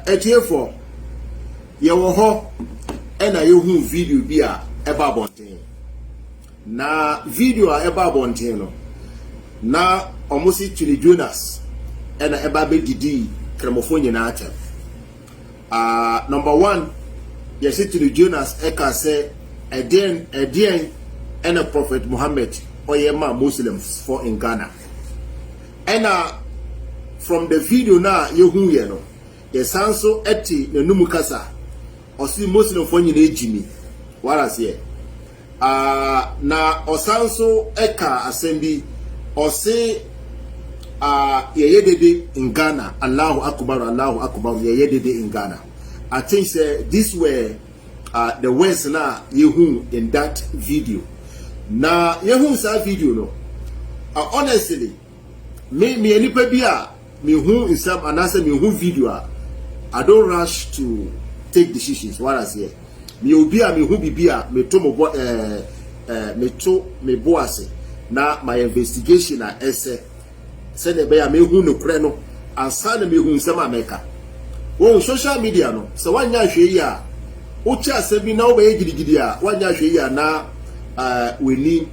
Etiefo yewo ho ena yehu video bi a eba bonten na video a eba bonten no na omosi Chili Jonas ena eba be didi kremofo nyina atem number 1 yes Chili Jonas eka say edien ena Prophet Muhammad oyema Muslims for in Ghana ena from the video na yehu ye no yes also eti na numukasa osi Muslim for nyina ejimi waras ye na osanso eka asembi osi yeyedede in Ghana Allahu Akbar yeyedede in Ghana. I think this were the words na yehu in that video. Na yehu sa video no honestly me enipa bia me hu insam anase me hu video I don't rush to take decisions. What I say me obi a me hu bibia me to me boase na my investigation na ese se ne be ya me hu no kure no ansa na me hu insam ameka wo social media no se wanya hwe yi a o chi asabi na o be gidigidi a wanya hwe yi a na weni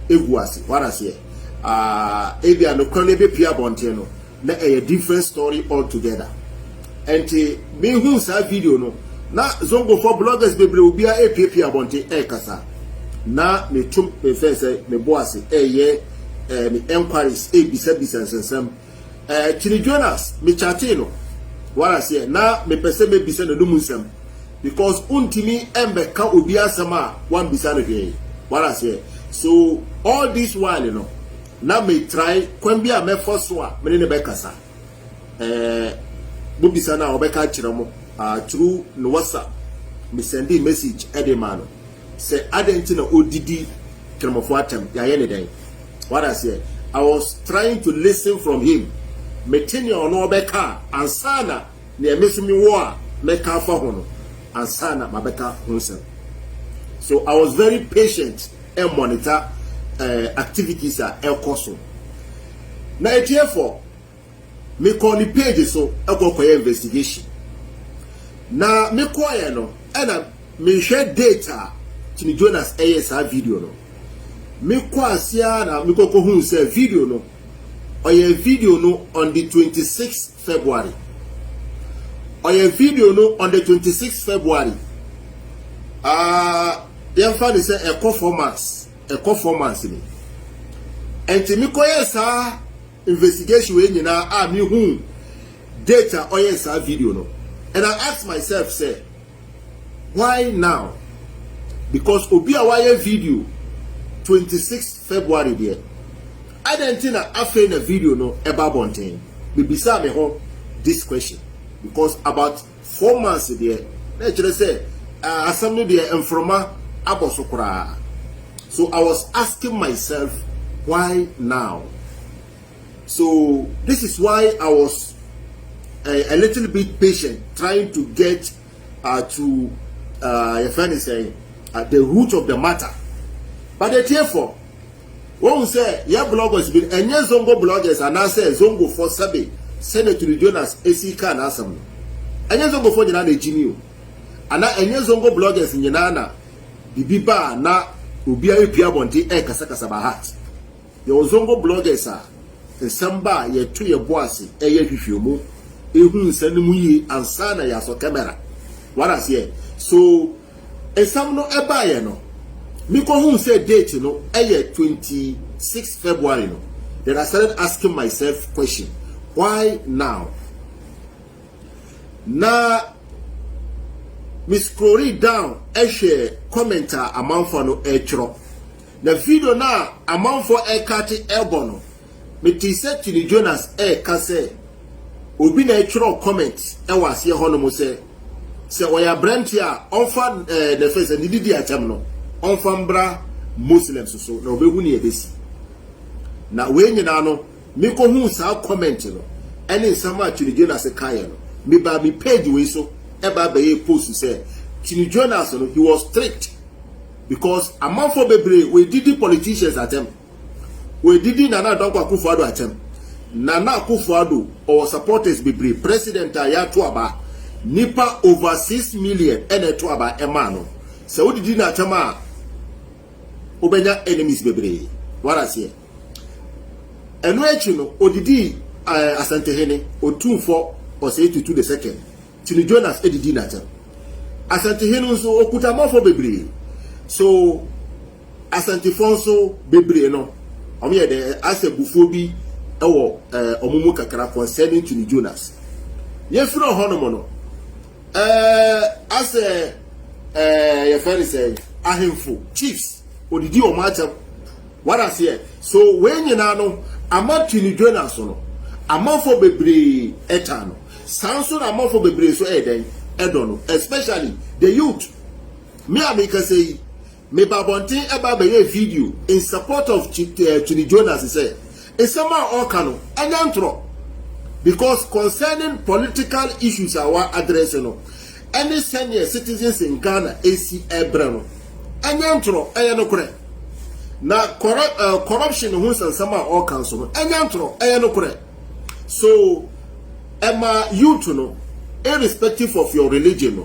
eguase what I say ebi a no kure no be pia bonte no na a different story altogether. And me who sa video no na zongo for bloggers bebre obi a epiepia abonte kasa na me tum me fese me boase ye me enquiries bisa sensem Chili Jonas me chatting no what I say na me pese me bisa no munsem because untimi embe ka obi asama wan bisa no hwe what I say. So all this while you know na me try kwambia me foso a me ne be kasa bobisa na obeka kiramo through no WhatsApp me send a message edemano say adenti na odidi kiramo atem ya ye ne den what I say. I was trying to listen from him me tenio no obeka ansana na emesumi wo a meka fa ho no ansana mabeka hunse. So I was very patient and monitor activities are elkoso na etiefo me call the page so ekokoye investigation na me koye no na me share data Chili Jonas ASR video no me ko asia na me koko hu say video no oye video no on the 26th February oye video no on the 26th February dem fa dey say a performance ni enti me koye sa investigation we nyina me hu data oye sa video no and I asked myself say why now, because obi a wire video 26th February there I didn't think after the video no eba bonten me bisa me ho this question because about 4 months there na chere say assembly there informa abosokura. So I was asking myself why now. So this is why I was a little bit patient trying to get to your friend is saying the root of the matter. But the therefore when we say yeah bloggers been and yes zongo bloggers and I say zongo for sabe Senator Chili Jonas ACK and asam and yes zongo for jina na ejimi o and yes zongo bloggers nyina na bibiba na obi a pia bonte kasa ba heart your zongo bloggers are nsamba ye to ye boase ye hwehwemu ehu nsanum yi ansa na ya so camera what I say. So esam no eba ye no me ko hu say date no 26 February no then I started asking myself question why now na me scroll down share commenter amanfo no chro na video na amanfo kati elbono me ti say Chili Jonas ka say obi na chro comment was here hono mo say oya brand a onfa the face and didi atam no onfa mbra Muslims so na obehu ne ebesi na we nyina no me ko hu sa comment no ene nsama Chili Jonas kai no me ba me page we so eba be post say Chili Jonas no he was strict because amanfo bebre we didi politicians atem we didi Nana Dankwa Akufo-Addo atem Nana Akufo-Addo or supporters bebree president ayato aba nipa over 6 million eneto aba emano se wodidi na atama obenya enemies bebree wara se enu echi no odidi Asantehene otumfo ose tutu the second Tini Jonas edidi na atama Asantehene nso okuta mafo bebree so Asantefonso bebree no omo de asebufuo bi ewo omumu kakra concerning Tini Jonas ye firo hono no ase ye fere say ahemfo chiefs odidi o macha what I say so when you no ama Tini Jonas no amafo bebree eta no sanso na amafo bebree so eden edono especially the youth me ameka say me babontin eba be video in support of Tini Jonas say Esama Okano, Anyantro, because concerning political issues our addressing, any senior citizens in Ghana, AC Ebrano, Anyantro, Ayanokre. Now, corruption, who's and Sama Okano, Anyantro, Ayanokre. So, Emma, you to know, irrespective of your religion,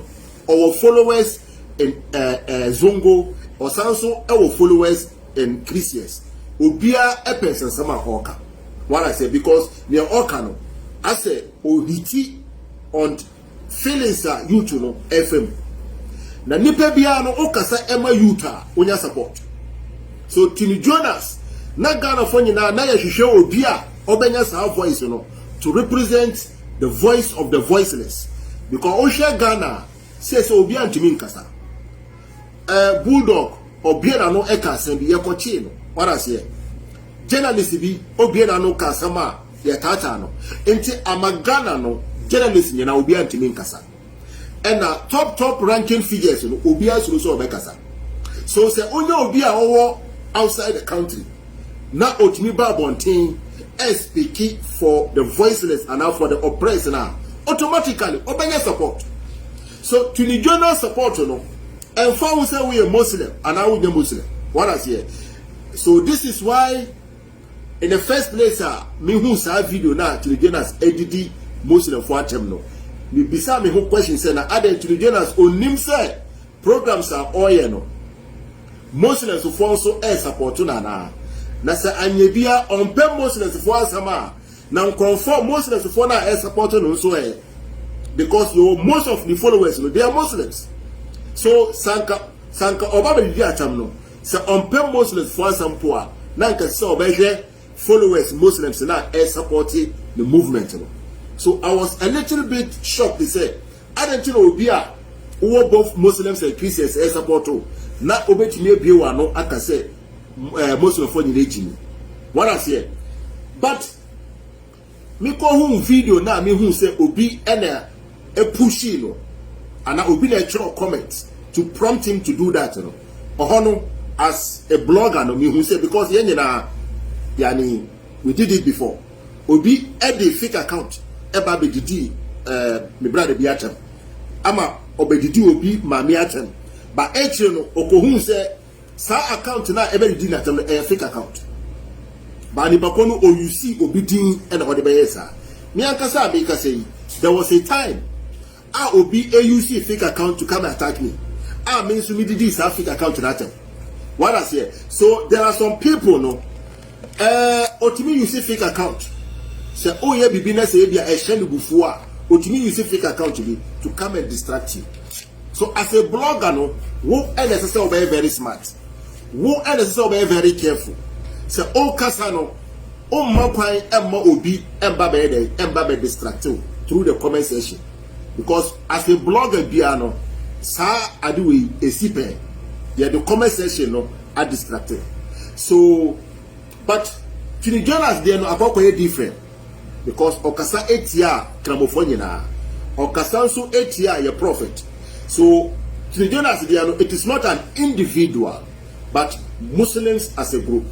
our followers in Zongo, or Sanso, our followers in Christians. Obia a person sama oka. What I say because near oka no, I say ohiti on feelings are you to know FM. Na nipe biya no okasa ema yuta onya support. So Tini Jonas na Ghana for nyina na ya hwehwe obia obenya sa voice no to represent the voice of the voiceless because osha Ghana says obia ntimi nkasa. Bulldog obia na no eka sembi ye kochi no. What I say, journalist be obiena no kasama ya tata no. Enti amagana no journalist nyina obi antimi nkasa. And top ranking figures no obi asuro so obekasa. So say onye obi a owo outside the country na otimi babontin speaking for the voiceless and now for the oppressed now automatically obenya support. So Tini Jonas support no and for say we a Muslim and now we Muslim. What I say. So this is why, in the first place, me who saw video now Tini Jonas edidi Muslim for atem no. Me bisa me who question say na add Tini Jonas onim say programs are all no. Muslims for also support na say anyebia on pay Muslims for asama na confirm Muslims for na support no so because most of the followers no they are Muslims. So sanka oba be atam no. So on pay Muslims for some poor, now can say obey followers Muslims now supporting the movement. So I was a little bit shocked. They said, I don't know who both Muslims and Christians support. Not obey to me be one. No, I can say Muslim for the religion. What I say, but me call who video now. Me who say obi and a pushino, and I obi a comment to prompt him to do that. No, as a blogger no me who say because yenina yani we did it before obi a fake account eba be didi me brother bi atem ama obedidi obi ma me atem ba echi no okohun say sa account na ebe didi na atem a fake account ba ni bako no o you see obi din e na ode be yesa me ankasa be ka say there was a time obi AUC fake account to come and attack me me so me didi sa fake account na atem. What I say? So there are some people no otimi you see fake account. Say oh yeah business say bia e share bufua. Otimi you see fake account to come and distract you. So as a blogger no, who necessarily be very smart. Who necessarily be very careful. Say oh kasa no, oh makwan emma obi emba be dey emba be distract you through the comment section. Because as a blogger bia no, sa adiwe esipe. Yeah, the comment section no are distracted. So, but Tini Jonas they no akwakwa different because okasa etia kramophone na okasa so etia your prophet. So Tini Jonas they no it is not an individual but Muslims as a group.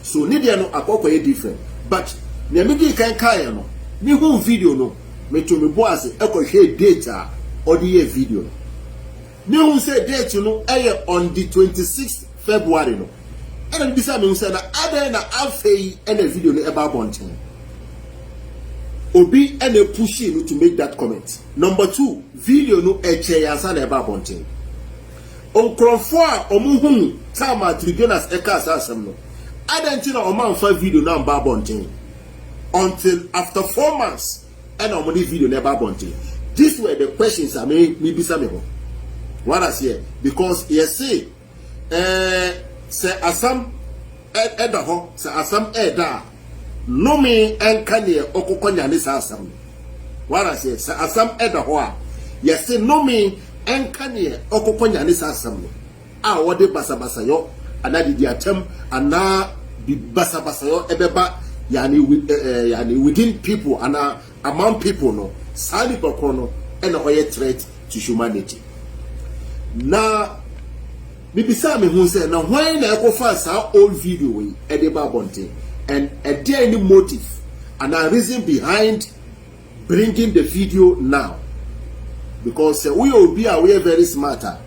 So ni they no akwakwa different. But na me di kan kai no me hu video no me to me boas e ko hwe data or the video. Me who say date no on the 26th February no. And then bisa me who say na ada na afei and the video no eba bonten. obi and a pushing you to make that comment. Number 2, video no eche yansa na eba bonten. Onkrofo a omuhun sama tribunas eka asasem no. Adentina omanfa video na mba bonten. Until after 4 months and omoni video na eba bonten. These were the questions I me bisa me ho. What I say because yes say asam eda ho se asam eda no me enkane okokonya ne sa asam. What I say se asam eda ho a yes say no me enkane okokonya ne sa asam no a wode basabasa yo ana di atem ana di basabasa yo ebeba yani within people ana among people no sali bokono and a threat to humanity. Now bibisa me hu say na when na ekofa sa old video we e dey ba bonte and there any motive and a reason behind bringing the video now because we will be aware very smarter.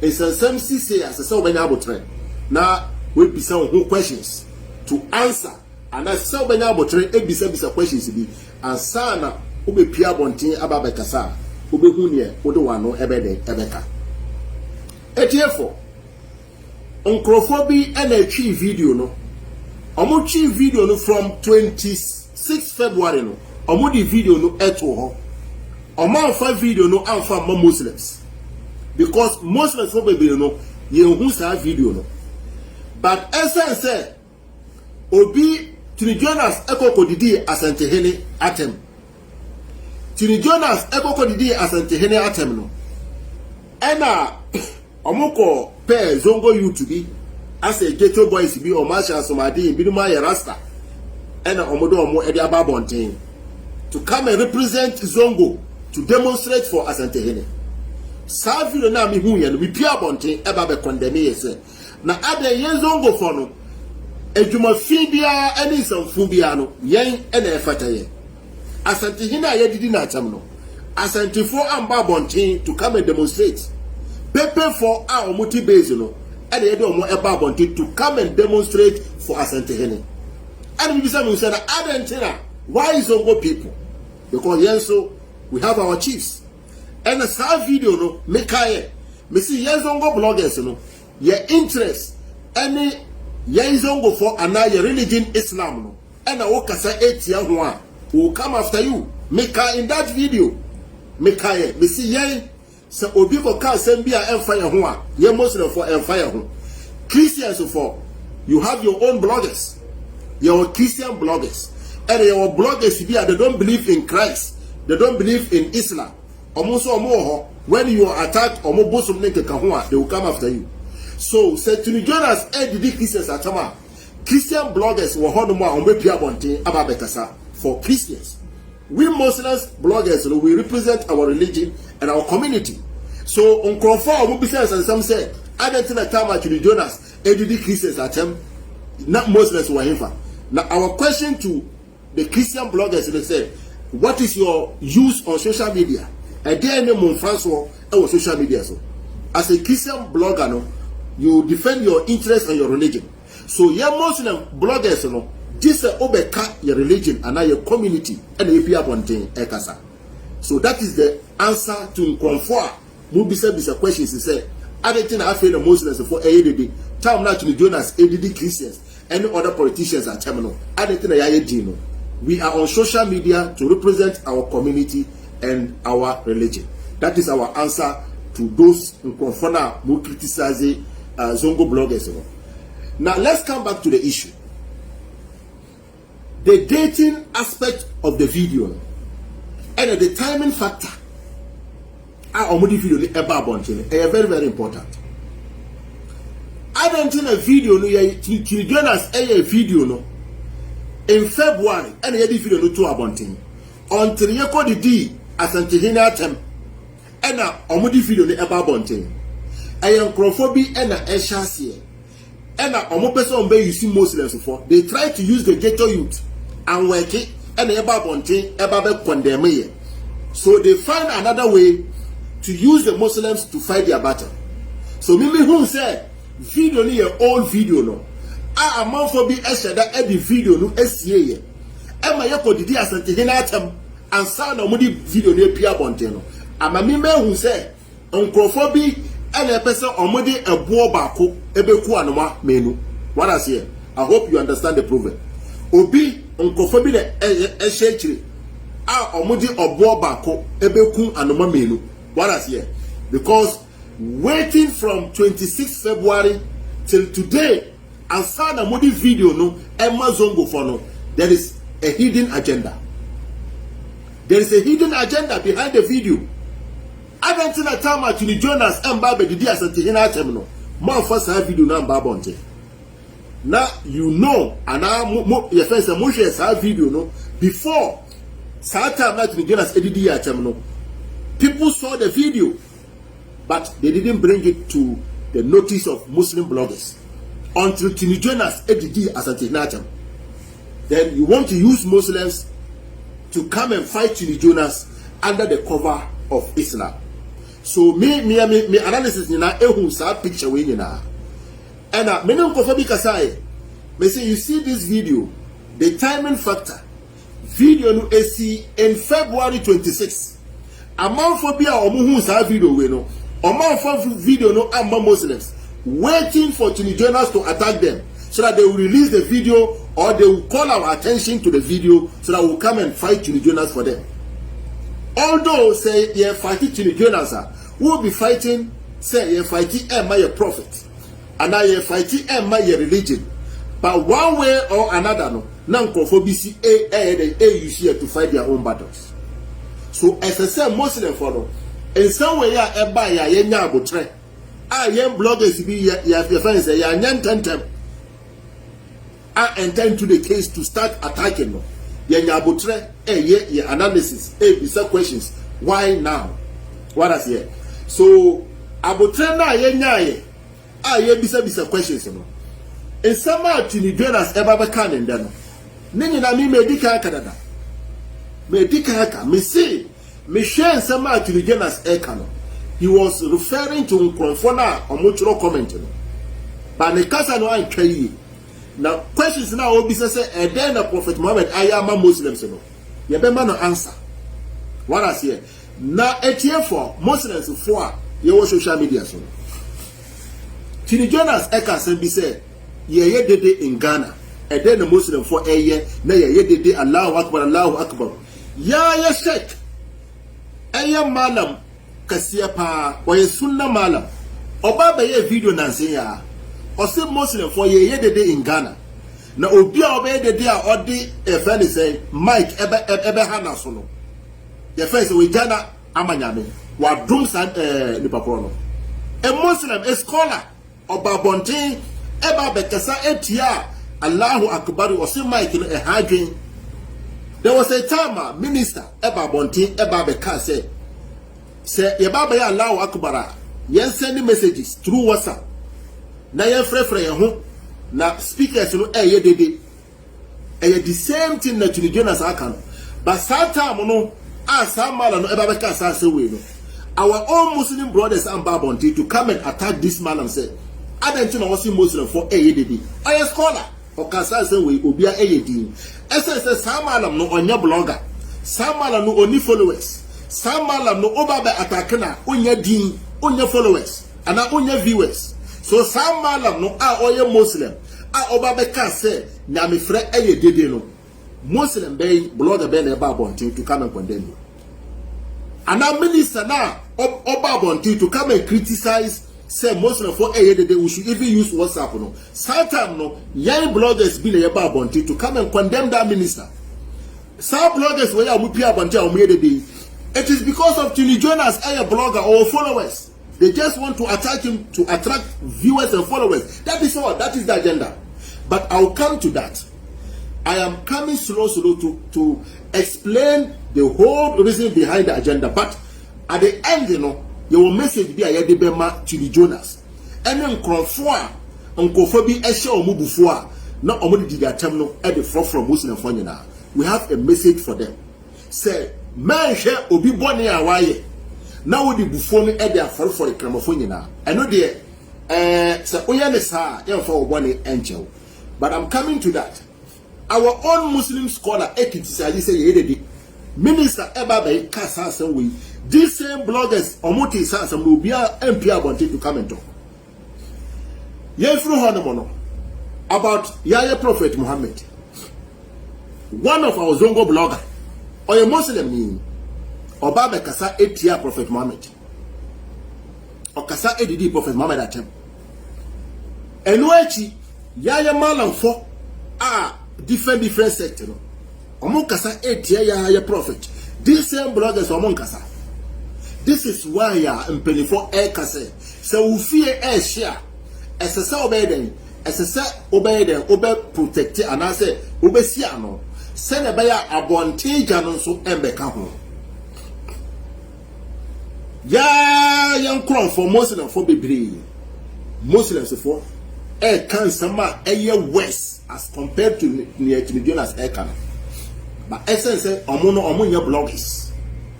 It's a some say as so many abotre now we be some who questions to answer and as so many abotre e bisa questions be answer na ube pia bontin ababekasa ube hunie ode wano ebeka etiefo onkrofo and a chi video no omo chi video no from 26 February no omo di video no eto ho omo anfa video no anfa ma Muslims because Muslims for baby no ye hu sa video no but essence say obi Tini Jonas ekoko didi asante hene atem Tini Jonas ekoko didi asante hene atem no ena omoko pe zongo YouTube as a ghetto boys bi o masha somadi bi no ya rasta ena omodo omo ede ababonten to come and represent Zongo to demonstrate for asante hene sa video na mi hu ye no bi pia bonten eba be condemn yese na ade ye Zongo for no ejuma fibia eni sanfubia no yen ena efataye asante hina ye didi na atam no asante for amba bonten to come and demonstrate pepe for our multi base no and ye do mo eba bonten to come and demonstrate for asante hine and we say na adentina why Zongo people because yes so we have our chiefs and a video no make me see yes Zongo bloggers no your interest any Ye Zongo for another religion Islam no and a kasa etia ho a will come after you make in that video make me see ye so obi ko ka sem bia emfire ho a ye Muslim for emfire ho Christians for you have your own bloggers your Christian bloggers and your bloggers bia they don't believe in Christ they don't believe in Islam almost ho when you attack omo bosum ne keka ho a they will come after you. So, say Tini Jonas did Christians atama. Christian bloggers were honor on Bepia Bonte Ababekasa for Christians. We Muslims bloggers we represent our religion and our community. So on Crawford will be said and some say I don't think that Tini Jonas did Christians atem not Muslims were him. Now our question to the Christian bloggers they said, what is your use on social media? And there name on Francois on social media so as a Christian blogger no you defend your interest and your religion. So your Muslim bloggers no this obeka your religion and your community and you appear bonten ekasa. So that is the answer to Nkrofo mu bisa questions he say adentin na afei the Muslims for ADD time na Tini Jonas ADD Christians any other politicians are terminal adentin na yaye dino. We are on social media to represent our community and our religion. That is our answer to those Nkrofo na mu criticize Zongo bloggers. Now let's come back to the issue. The dating aspect of the video and the timing factor are video very, very important. I don't think a video to join us a video no in February and a video no to abonting until you call the D as Antihina tem and a video no abonting. I am Nkrofo and a Eshasiye and a omo person be you see Muslims for they try to use the ghetto youth and work it and eba bonte eba be condemn ye. So they find another way to use the Muslims to fight their battle. So mimi who say video ni old video no a amount for be eshada e the video no esie ye Emma yako didi asante hina atem ansa na omudi video na epia bonte no amami mehu se nkrofo bi ene epese omudi ebo baako ebeku anoma menu. What I say? I hope you understand the proverb. Obi nkrofo bi na ehye omudi obo baako ebeku anoma menu. What I say? Because waiting from 26 February till today ansa na omudi video no Emma Zongo for no, there is a hidden agenda. There is a hidden agenda behind the video. I don't think that time at Jonas and Baba did as a Tina Terminal. More first video now, Babonte. Now you know, and now your friends and Moshe have video no before Satan not Jonas EDD terminal. People saw the video, but they didn't bring it to the notice of Muslim bloggers until Tini Jonas EDD as a Tina terminal. Then you want to use Muslims to come and fight Tini Jonas under the cover of Islam. So me analysis ni na ehun sa picture we ni na. And me no ko fabi kasai. Me say you see this video, the timing factor. Video no esi in February 26. Amount for bia omuhu sa video we no. Amount for video no amma Muslims waiting for Tini Jonas to attack them so that they will release the video or they will call our attention to the video so that we'll come and fight Tini Jonas for them. Although say you're fighting Tini Jonas, we'll be fighting, say you're fighting my prophet, and now you're fighting my religion. But one way or another, no, non-conformity you see to fight their own battles. So as I say, Muslim follow, in some way, ya buy ya yenya botre. Young bloggers be your friends say ya nyantentem. I intend to the case to start attacking no. Yenya botre ye analysis bisa questions. Why now? What I say? So abotre na yenya ye bisa questions no. In sama Tini Jonas eba be kan ndɛ no. Ne nyina mi medika kadada. Medika aka me say me share sama Tini Jonas eka no. He was referring to nkrofo na omochoro comment no. Ba ne kasa no antwa yi. Now questions now will be say then the Prophet Muhammad ayama Muslims no. Ye be man answer. What I say? Na etie for Muslims for ye wo social media so. Tini Jonas eka say be say ye dede in Ghana. And then the Muslim for ye na ye dede Allahu Akbar Allahu Akbar. Ya sheikh. Malam kasiya pa wa ye sunna malam. Oba be ye video nanse ya. Ose Muslim for ye dede in Ghana. Na obi a obe dede a odi e friend say Mike ebe hana so no. Ye friend say we Ghana amanyame. Wa drum san ni paporo no. A Muslim, a scholar oba bontin eba bekasa etia Allahu Akbar ose Mike no e hadwen. There was a time minister eba bontin eba beka say ye baba ya Allahu Akbar yen send messages through WhatsApp. Na ye frefre ye ho na speakers no ye dede the same thing na Tini Jonas aka no but time no asamala no eba beka say we no our own Muslim brothers and babonti to come and attack this man and say adentu na wasi Muslim for ye dede oya scholar o kasa say we obia ye din say samala no onya blogger samala no oni followers samala no oba be attack na onya din onya followers and onya viewers. So some malam no oye Muslim oba beka say na me frɛ eye dede no Muslim be blogger be na eba bontin to come and condemn you. And now minister na oba bontin to come and criticize say Muslim for eye dede we should even use WhatsApp no. Sometimes no young bloggers be na eba bontin to come and condemn that minister. Some bloggers wey amupia bontin o me dede. It is because of Tini Jonas a blogger or followers. They just want to attack him to attract viewers and followers. That is all. That is the agenda. But I'll come to that. I am coming slow to explain the whole reason behind the agenda. But at the end, you know, your message be a yedebema Tini Jonas. And then Crawford, Uncophobia, Esha or Mubufua, not only did they attempt at the front from Muslim Fonina. We have a message for them. Say, man, share Obi Bonnie Hawaii. Now the buffon at their for the Cramophone. I know there, so Oyanesa, for one angel. But I'm coming to that. our own Muslim scholar criticize say ye minister eba be kasa some way. These same bloggers omoti sa some will be MP wanted to come and talk. Ye fru honomono about Yahya Prophet Muhammad. One of our Zongo blogger or a Muslim ni Obaba kasa etia Prophet Muhammad. Or kasa edidi Prophet Muhammad atem. Enuechi Yahya malam for different sector. Omo kasa etia Yahya Prophet. These same bloggers omon kasa. This is why ya mpeni for air kase. So we fear air share. Esesa obeden. Esesa obeden. Obe protect and I say obe siano. Send a ya abonte janon so embeka home. Ya young crown for Muslim for bebre. Muslims for air can sama air west as compared to near Jonas air can. But essence omono omunya bloggers.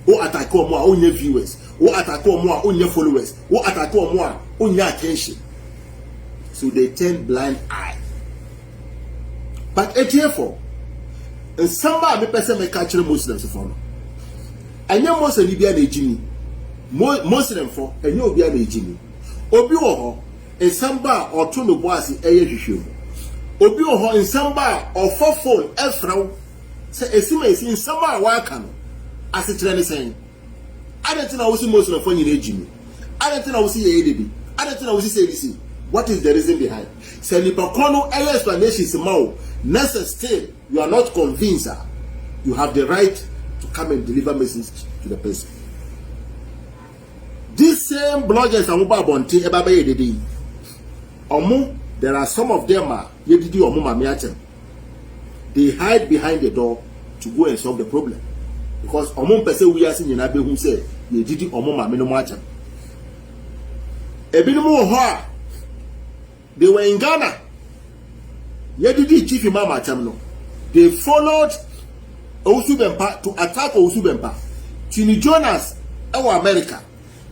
O attack omo a onya viewers. O attack omo a onya followers. O attack omo a onya attention. So they turn blind eye. But therefore, and somebody me person me catch Muslims for no. And you Muslim be an ejimi. Muslim for and you be an ejimi. Obi wo ho and somebody or to no boasi eye hwehwem. Obi wo ho and somebody or for phone efra say esima esi somebody wa ka no. As it really saying, I don't know what Muslim for you ejimi. I don't know what ye edebi. I don't know what say this. What is the reason behind? Say Lipakono any explanation is more. Necessary, you are not convinced. You have the right to come and deliver message to the person. These same bloggers amuba bonti ebabe yedidi. Omu, there are some of them yedidi omu mamiatem. They hide behind the door to go and solve the problem. Because omu pese we are seeing nabe who say yedidi omu mamino matem. Ebinumu hoa. They were in Ghana. Yedidi chief imam atemno. They followed Owusu-Bempah to attack Owusu-Bempah. Tini Jonas ewa America.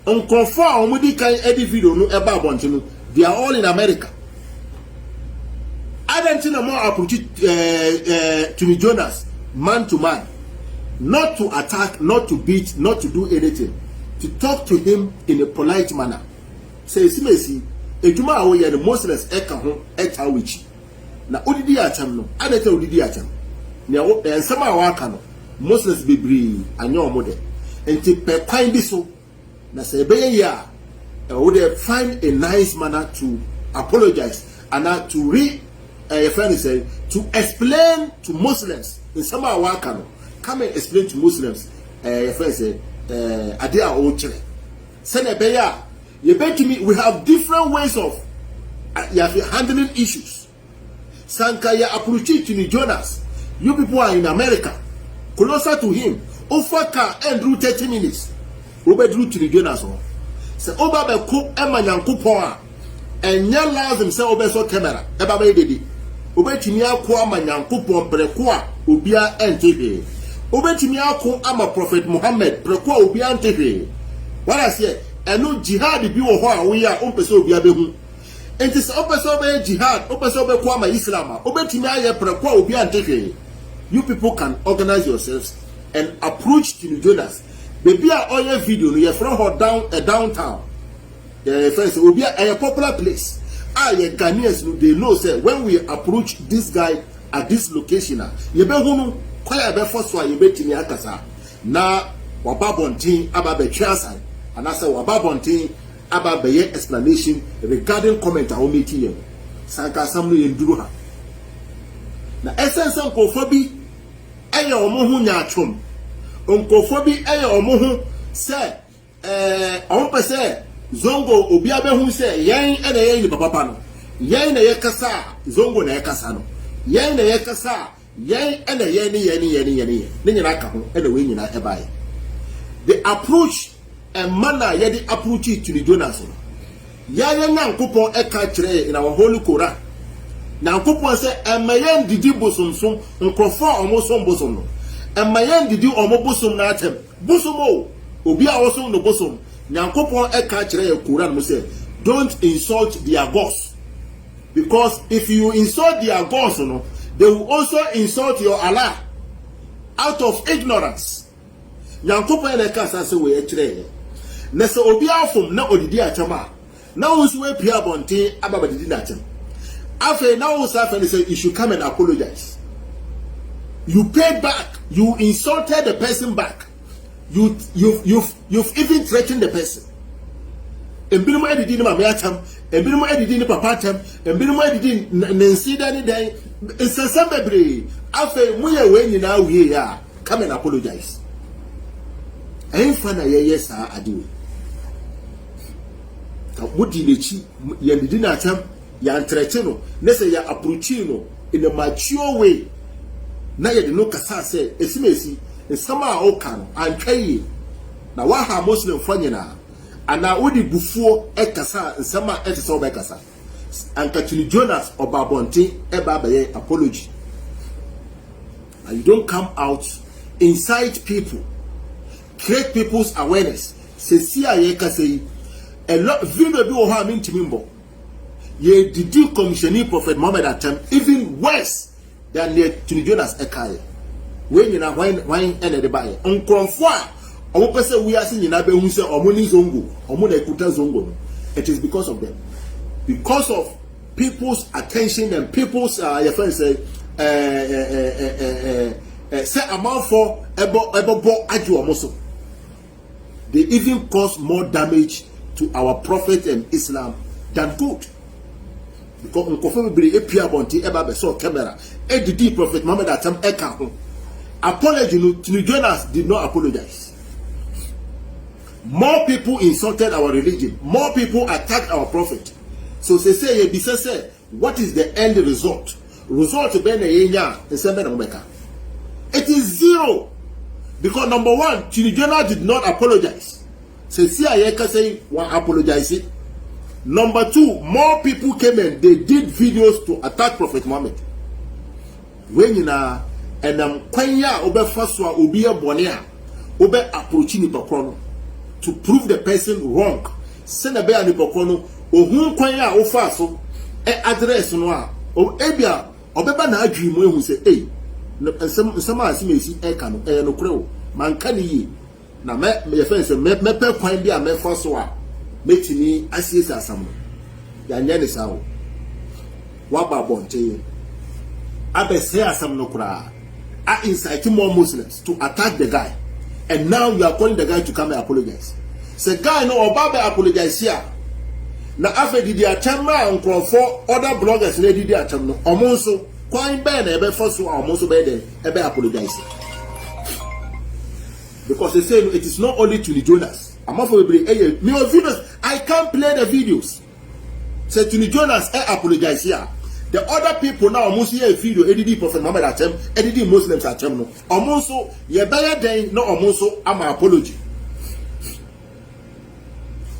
On confirm omudi kan edit video no eba abontinu. They are all in America. Adentina more approach Tini Jonas man to man. Not to attack, not to beat, not to do anything. To talk to him in a polite manner. Say simesi ejuma awo ye the Muslims eka ho echa wichi. Na odidi atam no adete odidi atam ne wo ensama awaka no Muslims bebre anya omo de enti pe kwan bi so na se beye ya wo de find a nice manner to apologize and to to explain to Muslims in sama awaka no come and explain to Muslims ade a o kire se na beye ya you bet me we have different ways of handling issues. Sankaya approach to Jonas. You people are in America, closer to him. Ofaka and do 30 minutes. Obe drew to Jonas. Se oba be ko emanyankopon and nya lazim se obe so camera. Eba be dedi. Obe timi akwa amanyankopon preko a obia entebe. Obe timi akwa ama Prophet Muhammad preko a obia entebe. What I say, eno jihad bi wo ho a wo ya o pese obia be hu. Enti se opese obe jihad, opese obe kwa ma Islam, obetimi aye preko obi antehwe. You people can organize yourselves and approach to Jonas. Baby a oye video no ye from her downtown. Friends, obi a popular place. Ye Ghanaians no they know say when we approach this guy at this location, ye be hunu kwaya be forso ye betimi akasa. Na wababontin aba be twasan, anasa wababontin about the explanation regarding comment I will make here. Sanka Samlu Enduru ha. Na essence onkofobi eye omohu nya atwom. Onkofobi eye omohu say onpe say zongo obi abehu say yen ene yen ni papa no. Yen na yekasa zongo na yekasa no. Yen na yekasa yen ene yen ni ne nyina ka ho ene we nyina ebae. The approach and manner yedi approach to the Jonas. Yaya nankopon eka kire in our holy Quran. Nankopon say emayen didi bosomsom nkrofo omosom bosom no. Emayen didi omobosom na atem. Bosomo obi a wosom no bosom. Nankopon eka kire Quran mo say don't insult their gods. Because if you insult their gods no, they will also insult your Allah out of ignorance. Nyankopon na ka asase we ekire na se obi afom na odidi achama na wonso we pia bonten ababadidi na acham afa na wonso afa say you should come and apologize. You paid back, you insulted the person back, you've even threatened the person. Embirimu edidi ni mama acham, embirimu edidi ni papa acham, embirimu edidi nansi dani dai nsasam bebre afa muye we nyina wie ya come and apologize. Enfa na ye saa adewe ka wodi lechi ye didi na acham ya ntreche no na se ya approach no in a mature way na ye de no kasa se esimesi nsama o kan antwaye na wa ha muslim fanyina ana wodi bufuo e kasa nsama e se oba kasa anka Tini Jonas obabonte e ba baye apology, and you don't come out incite people, create people's awareness. Se si aye kase a lot video bi o ha min timimbo ye didi commissioning Prophet Muhammad atem even worse than the Tini Jonas ekaye when you na wine and the buy onkromfo a omo pese we ase nyina be hu se omo ni zongo omo na ekuta zongo no. It is because of them, because of people's attention and people's your friends say amount for ebo aju omo so. They even cause more damage to our Prophet and Islam than good. Because unkofe be epia bonti eba be so camera e didi Prophet Muhammad atam eka ho apology no. Tini Jonas did not apologize. More people insulted our religion, more people attacked our prophet. So say ye be say what is the end result? Result be na yenya nsembe na mbeka. It is zero. Because number one, Tini Jonas did not apologize. Say ayeka say one apologize. Number two, more people came and they did videos to attack Prophet Muhammad. When you na and kwanya obe faswa obi e bone a obe approach ni pokro to prove the person wrong. Send a be ani pokro no ohun kwanya o fa so e address no a o ebia obeba na adwi mu ehun say eh nsem asimesi e ka no e no kure o man ka ni yi na me fence me pe kwan bi a me fa so a metini asiesi asam ya nya ne sawo wa ba bonte abese asam no kura are inciting more Muslims to attack the guy, and now you are calling the guy to come and apologize. Say guy no oba apologize here. Na afa didi atama nkrofo other bloggers na didi atam no omonso kwan be na ebe foso omonso be dey ebe apologize. Because they say it is not only Tini Jonas. I'm not for me videos. I can't play the videos. Say Tini Jonas apologize here. The other people now almost hear a video EDD Prophet Muhammad atem, EDD Muslims atem no. Almost ye better than no almost am apology.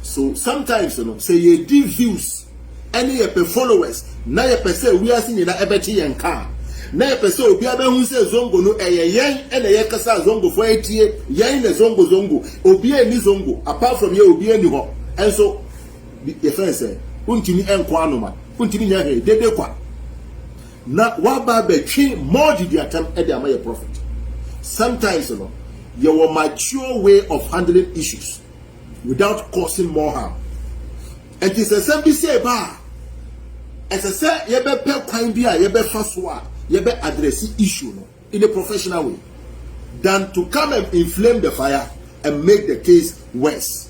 So sometimes you know say ye di views any ye pe followers na ye pe say we are seeing na ebeti yen ka. Na ye pe say obi abehun say zongo no yen ene ye kasa zongo for etie yen na zongo obi eni zongo apart from ye obi eni ho. And so ye friend say untini enko anoma untini nya he dede kwa na waba betwe more did you attempt at the prophet. Sometimes you know your mature way of handling issues without causing more harm. And it is a simple say ba as I say ye be pe kwan bi a ye be fa so a ye be address issue no in a professional way than to come and inflame the fire and make the case worse.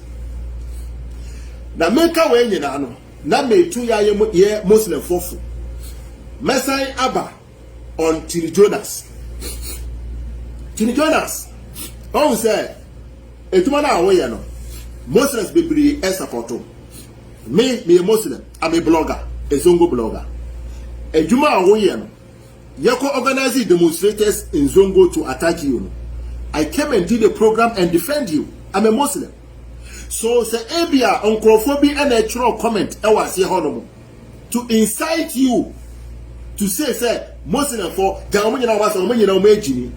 Na meka we nyina no na metu ya ye Muslim fofu Mesai Abba on Tini Jonas. Tini Jonas on say etuma na awo ye no Muslims be support me a Muslim, I'm a blogger, a Zongo blogger. A Juma awo ye no yako organize demonstrators in Zongo to attack you. I came and did a program and defend you. I'm a Muslim. So say Abia on Crawford and a true comment to incite you to say Muslim for Jamaica was on Majini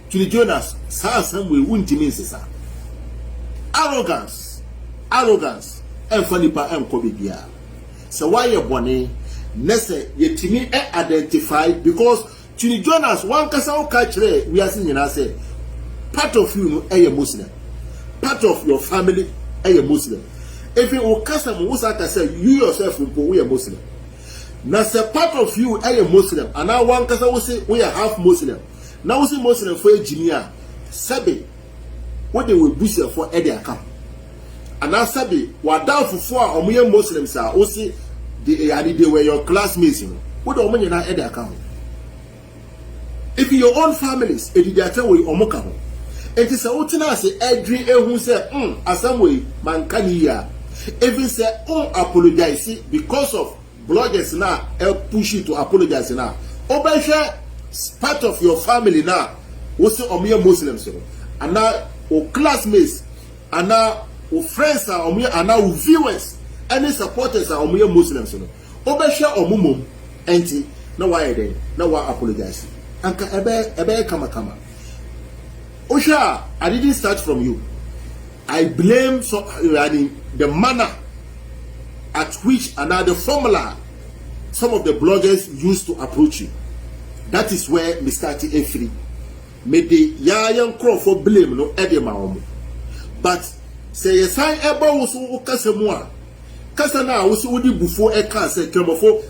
to the Jonas some way wouldn't mean arrogance and funny pa and Kobibia. So why you bonny Nesse yet to me identified because Tini Jonas one kasa o ka kire we ase nyina say part of you no a Muslim, part of your family a Muslim. If you kasa mo usaka say you yourself we a Muslim. Now say part of you a Muslim and now one kasa we say we are half Muslim. Now we say Muslim for engineer sabe what they will boost for e dey account. And now sabe what down for omoye Muslims are o say they were your classmates, you know. What do you at the account? If your own families, it is their way or moka. It is a utina say every who say, as some way, man can hear. Even say, apologize because of bloggers now, push you to apologize now. Obasha, part of your family now, also Omiya Muslims, and now, classmates, and now, friends are Omiya, and now, viewers. Any supporters are Omuye Muslims, you know. Obesha omumum, enti, no why then, no why apologize. Anka ebe kama. Osha, I didn't start from you. I blame the manner at which the formula some of the bloggers used to approach you. That is where we started free. Made the yayan crow for blame no edema. But say a sign eba usu ukasemua. Kasa na wosi wodi bufo e ka se kremofo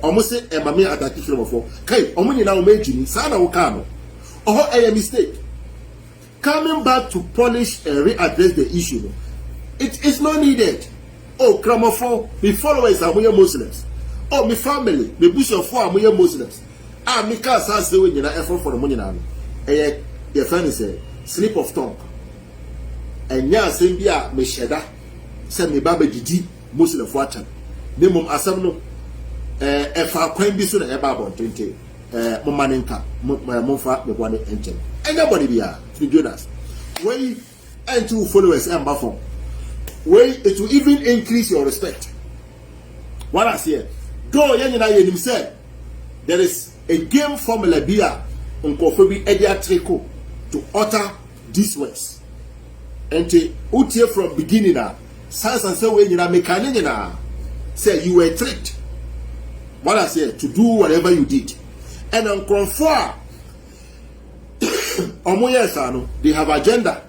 almost e mame ataki kremofo kai omo nyina o magini sa na wo ka no oho a mistake. Coming back to polish and readdress the issue, no, it is not needed. Oh, kremofo, me followers are Muslims. Oh, me family, me bishop for are Muslims. Ah, me ka sa se we nyina e for the money na no your friend is a slip of tongue. Enya asem bia me sheda se me baba didi Muslim for chan ne mum asem no e fa kwan bi so na e ba bon 20 mo manenka mo fa me bone enchen anybody bia to Jonas wey and two followers and bafon wey it will even increase your respect. What I say go yen na yenim say there is a game formula bia nkofo bi edia triko to utter these words and utie from beginning na sans and say we nyina mekane nyina say you were tricked. What I say to do whatever you did and on confirm omoyesano they have agenda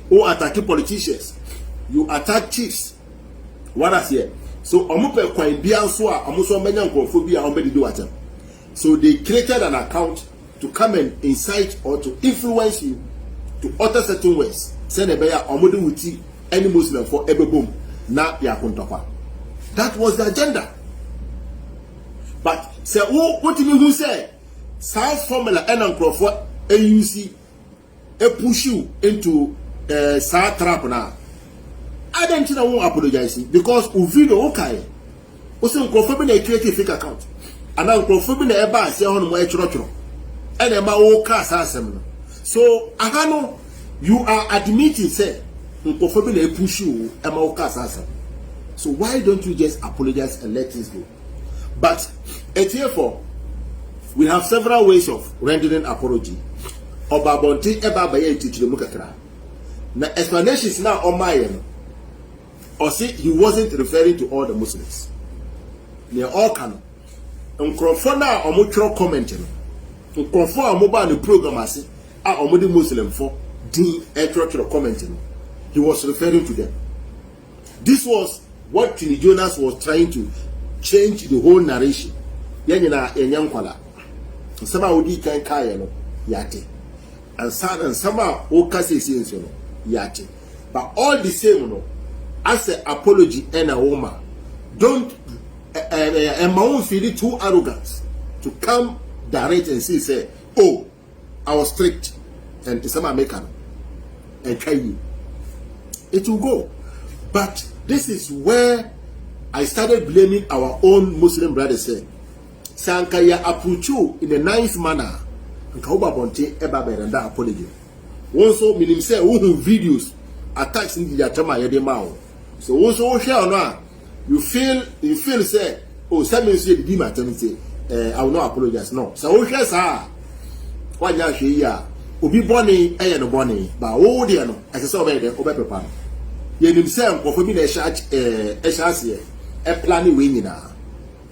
or attack politicians, you attack chiefs. What I say so omope kwan bia so a omoso menya nkofo bia ombedi do atem. So they created an account to come and incite or to influence you to utter certain words. Send a bear omodi wuti any Muslim for ebebom na ya kontokwa. That was the agenda. But say what do you who say science formula and uncroft AUC push you into sa trap now. I don't know who apologize because uvido okay. Also uncroft be na create a fake account. And now uncroft be na eba say on mo echro. And ema o ka sa asem no. So ahano you are admitting say uncroft be na push you ema o ka sa asem. So why don't you just apologize and let things go? But therefore, we have several ways of rendering apology. Obabonti eba baye titire mu kakra. Na explanations now on my end. Or see he wasn't referring to all the Muslims. They all can. Nkrofo na omotro comment no. Nkrofo amoba the program ase a omodi Muslim for din etro comment no. He was referring to them. This was what Tini Jonas was trying to change the whole narration. Yenina enyankwala. Sama odi kan kaye no yate. And sama o kase sense no yate. But all the same no as an apology and a woman don't and my own feel too arrogant to come direct and say oh I was strict and some American and try you. It will go. But this is where I started blaming our own Muslim brothers. Sankaya approach you in a nice manner. And Kauba Bonte Eba Berenda apology. Also, meaning say, who videos attacks in the Yatama Yademao. So, also, share now. You feel say, oh, Samuel said, give my time say, I will not apologize. No. So, share, sir. Why, ya, Obi Bonnie, no Bonnie, but oh, dear, no, as I saw by the Obepa. Yen himself, for me, a charge, a planning winning now.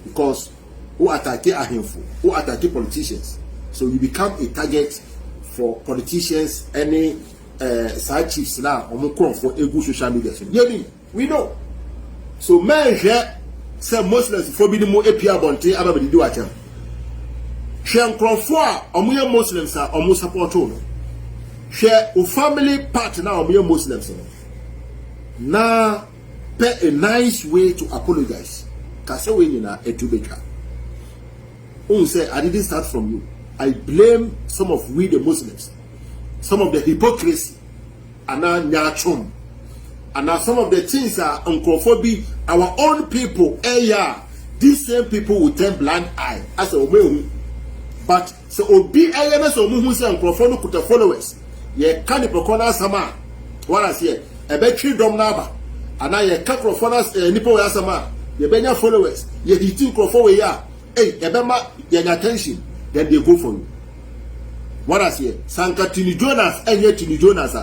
Because who attack ahemfo, who attack politicians. So you become a target for politicians, any side chiefs now, or for a good social media. We know. So men here say Muslims forbidden more APR bonte ababedi do atem. Share Crawford, or Muslims are almost support. Share a family part now, or Muslims. Now, pay a nice way to apologize. Kasawe na etubeka. Say, I didn't start from you. I blame some of we the Muslims, some of the hypocrisy, and now nyachum, and now some of the things are uncophobia. Our own people, these same people will turn blind eye as a way. But so obi ayana so muhu say uncophobia kuta followers. Ye can the sama. What I say, a betri dom naba, and now ye cut profoners nipo yasama. Ye benya followers. Ye hitin crofo ya. Hey, ebema ye attention. Then they go for you. What I say, Sanka Tini Jonas and yet Tini Jonas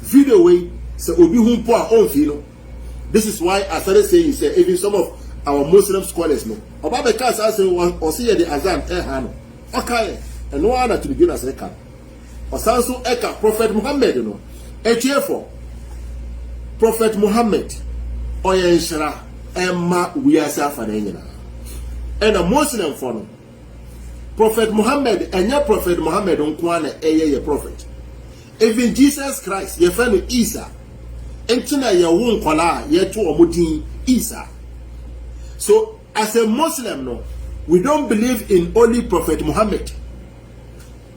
video way so obi humpo a on feel. This is why I started saying say even some of our Muslim scholars know. About the case I say or see the Azan hano. Okay, and no other Tini Jonas eka. Or Sansu eka Prophet Muhammad you know. For Prophet Muhammad oya nshira emma wiasa fananyina. And a Muslim for no. Prophet Muhammad and your Prophet Muhammad on Kwana a prophet. Even Jesus Christ, your friend Isa, and tonight your womb kola, yet to omudin Isa. So, as a Muslim, no, we don't believe in only Prophet Muhammad.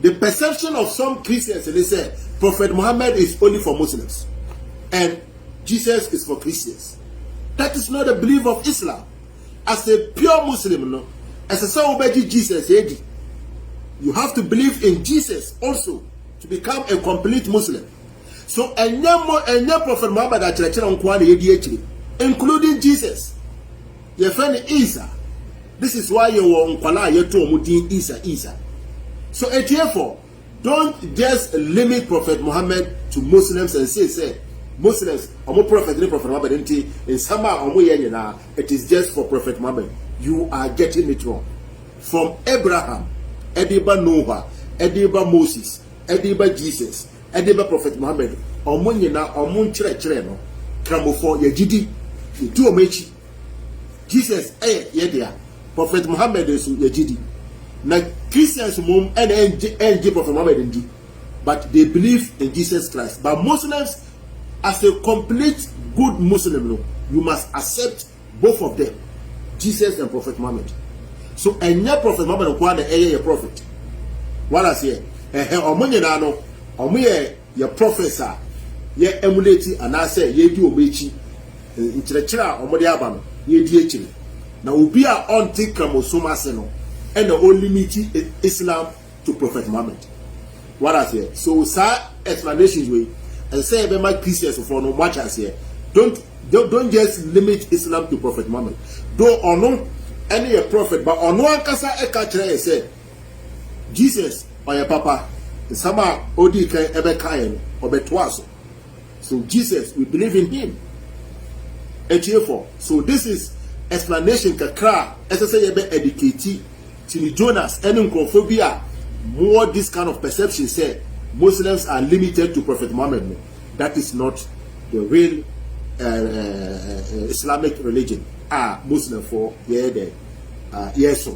The perception of some Christians, they say Prophet Muhammad is only for Muslims and Jesus is for Christians. That is not the belief of Islam. As a pure Muslim, no, as a son of Jesus, you have to believe in Jesus also to become a complete Muslim. So, and Prophet Muhammad, including Jesus, your friend Isa. This is why you were on Isa. So, therefore, don't just limit Prophet Muhammad to Muslims and say Muslims, Prophet Muhammad, in Sama, it is just for Prophet Muhammad. You are getting it wrong. From Abraham, Ediba Noah, Ediba Moses, Ediba Jesus, Ediba Prophet Muhammad, Chere no, Kramofo, Yajidi, Yetu Omechi, Jesus, Yedia, Prophet Muhammad is Yajidi. Now, Christians, and Prophet Muhammad indeed, but they believe in Jesus Christ. But Muslims, as a complete good Muslim, you must accept both of them, Jesus and Prophet Muhammad. So, and your Prophet Muhammad a prophet. What I say, your professor, ye emulate, and I say, ye do omechi, intellectual, or modiabano, ye DH. Now, we are on Tikramo Seno, and the only meeting Islam to Prophet Muhammad. What I say, so, sir, explanations way, and say, my Christians for no much as here. Don't just limit Islam to Prophet Muhammad. Though or no any a prophet, but on one kasa ekatre say Jesus or your papa, sama odi kan ebe kayen obetwaso. So Jesus, we believe in him. For so this is explanation kakra. As I say, ebe educate Tini Jonas and Nkrophobia more this kind of perception say Muslims are limited to Prophet Muhammad. That is not the real Islamic religion. Muslim for yes.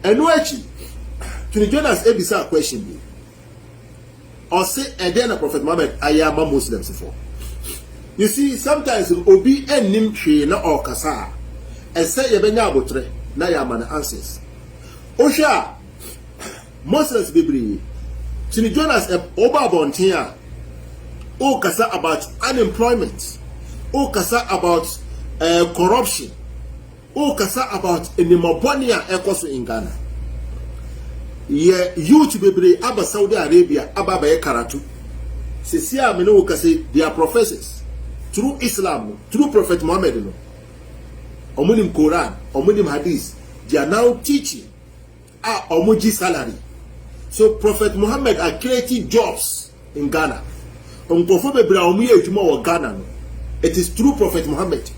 And no actually, Tini Jonas ebisa question be. Or say and then a Prophet Muhammad I am a Muslim for. You see, sometimes obi enim hwe na okasa and say ye benya abotre na ya man answers. Osha Muslims bibli Tini Jonas oba bontia o kasa about unemployment, o kasa about corruption, o kasa about enimobonia ekoso in Ghana. Ye youth bibli aba Saudi Arabia aba ba karatu. Sesia me no kase they are professors through Islam, through Prophet Muhammad no. Omunim Quran, omunim Hadith, they are now teaching omuji salary. So Prophet Muhammad are creating jobs in Ghana. It is through Prophet Muhammad.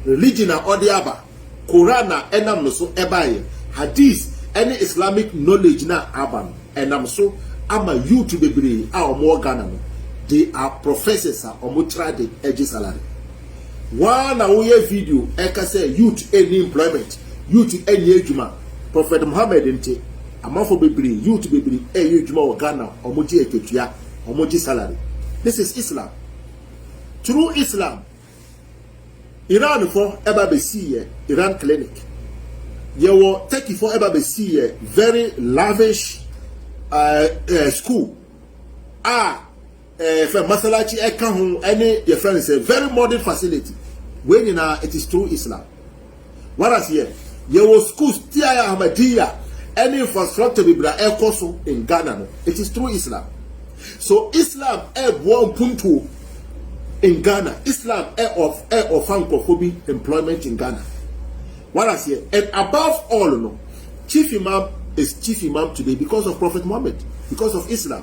Religion or the Abba. Quran na enam no so ebaye, hadith any Islamic knowledge na aban enam so ama youth bebre a omo Ghana no, they are professors a omo trade edge salary. One away video eka say youth any employment, youth any ejuma. Prophet Muhammad nte amafo bebre youth bebre ejuma o Ghana omo ji eketua, omo ji salary. This is Islam. Through Islam, Iran for ever be see Iran clinic. There were 34 ever be see very lavish school. For Masalachi Ekahun, any your friend say very modern facility. When it is through Islam. Whereas here, there was schools Tia Ahmadiyya, any infrastructure Bibra in Ghana. It is through Islam. So Islam one punto in Ghana. Islam of Francophobia employment in Ghana. Whereas here, and above all, no, Chief Imam is Chief Imam today because of Prophet Muhammad, because of Islam.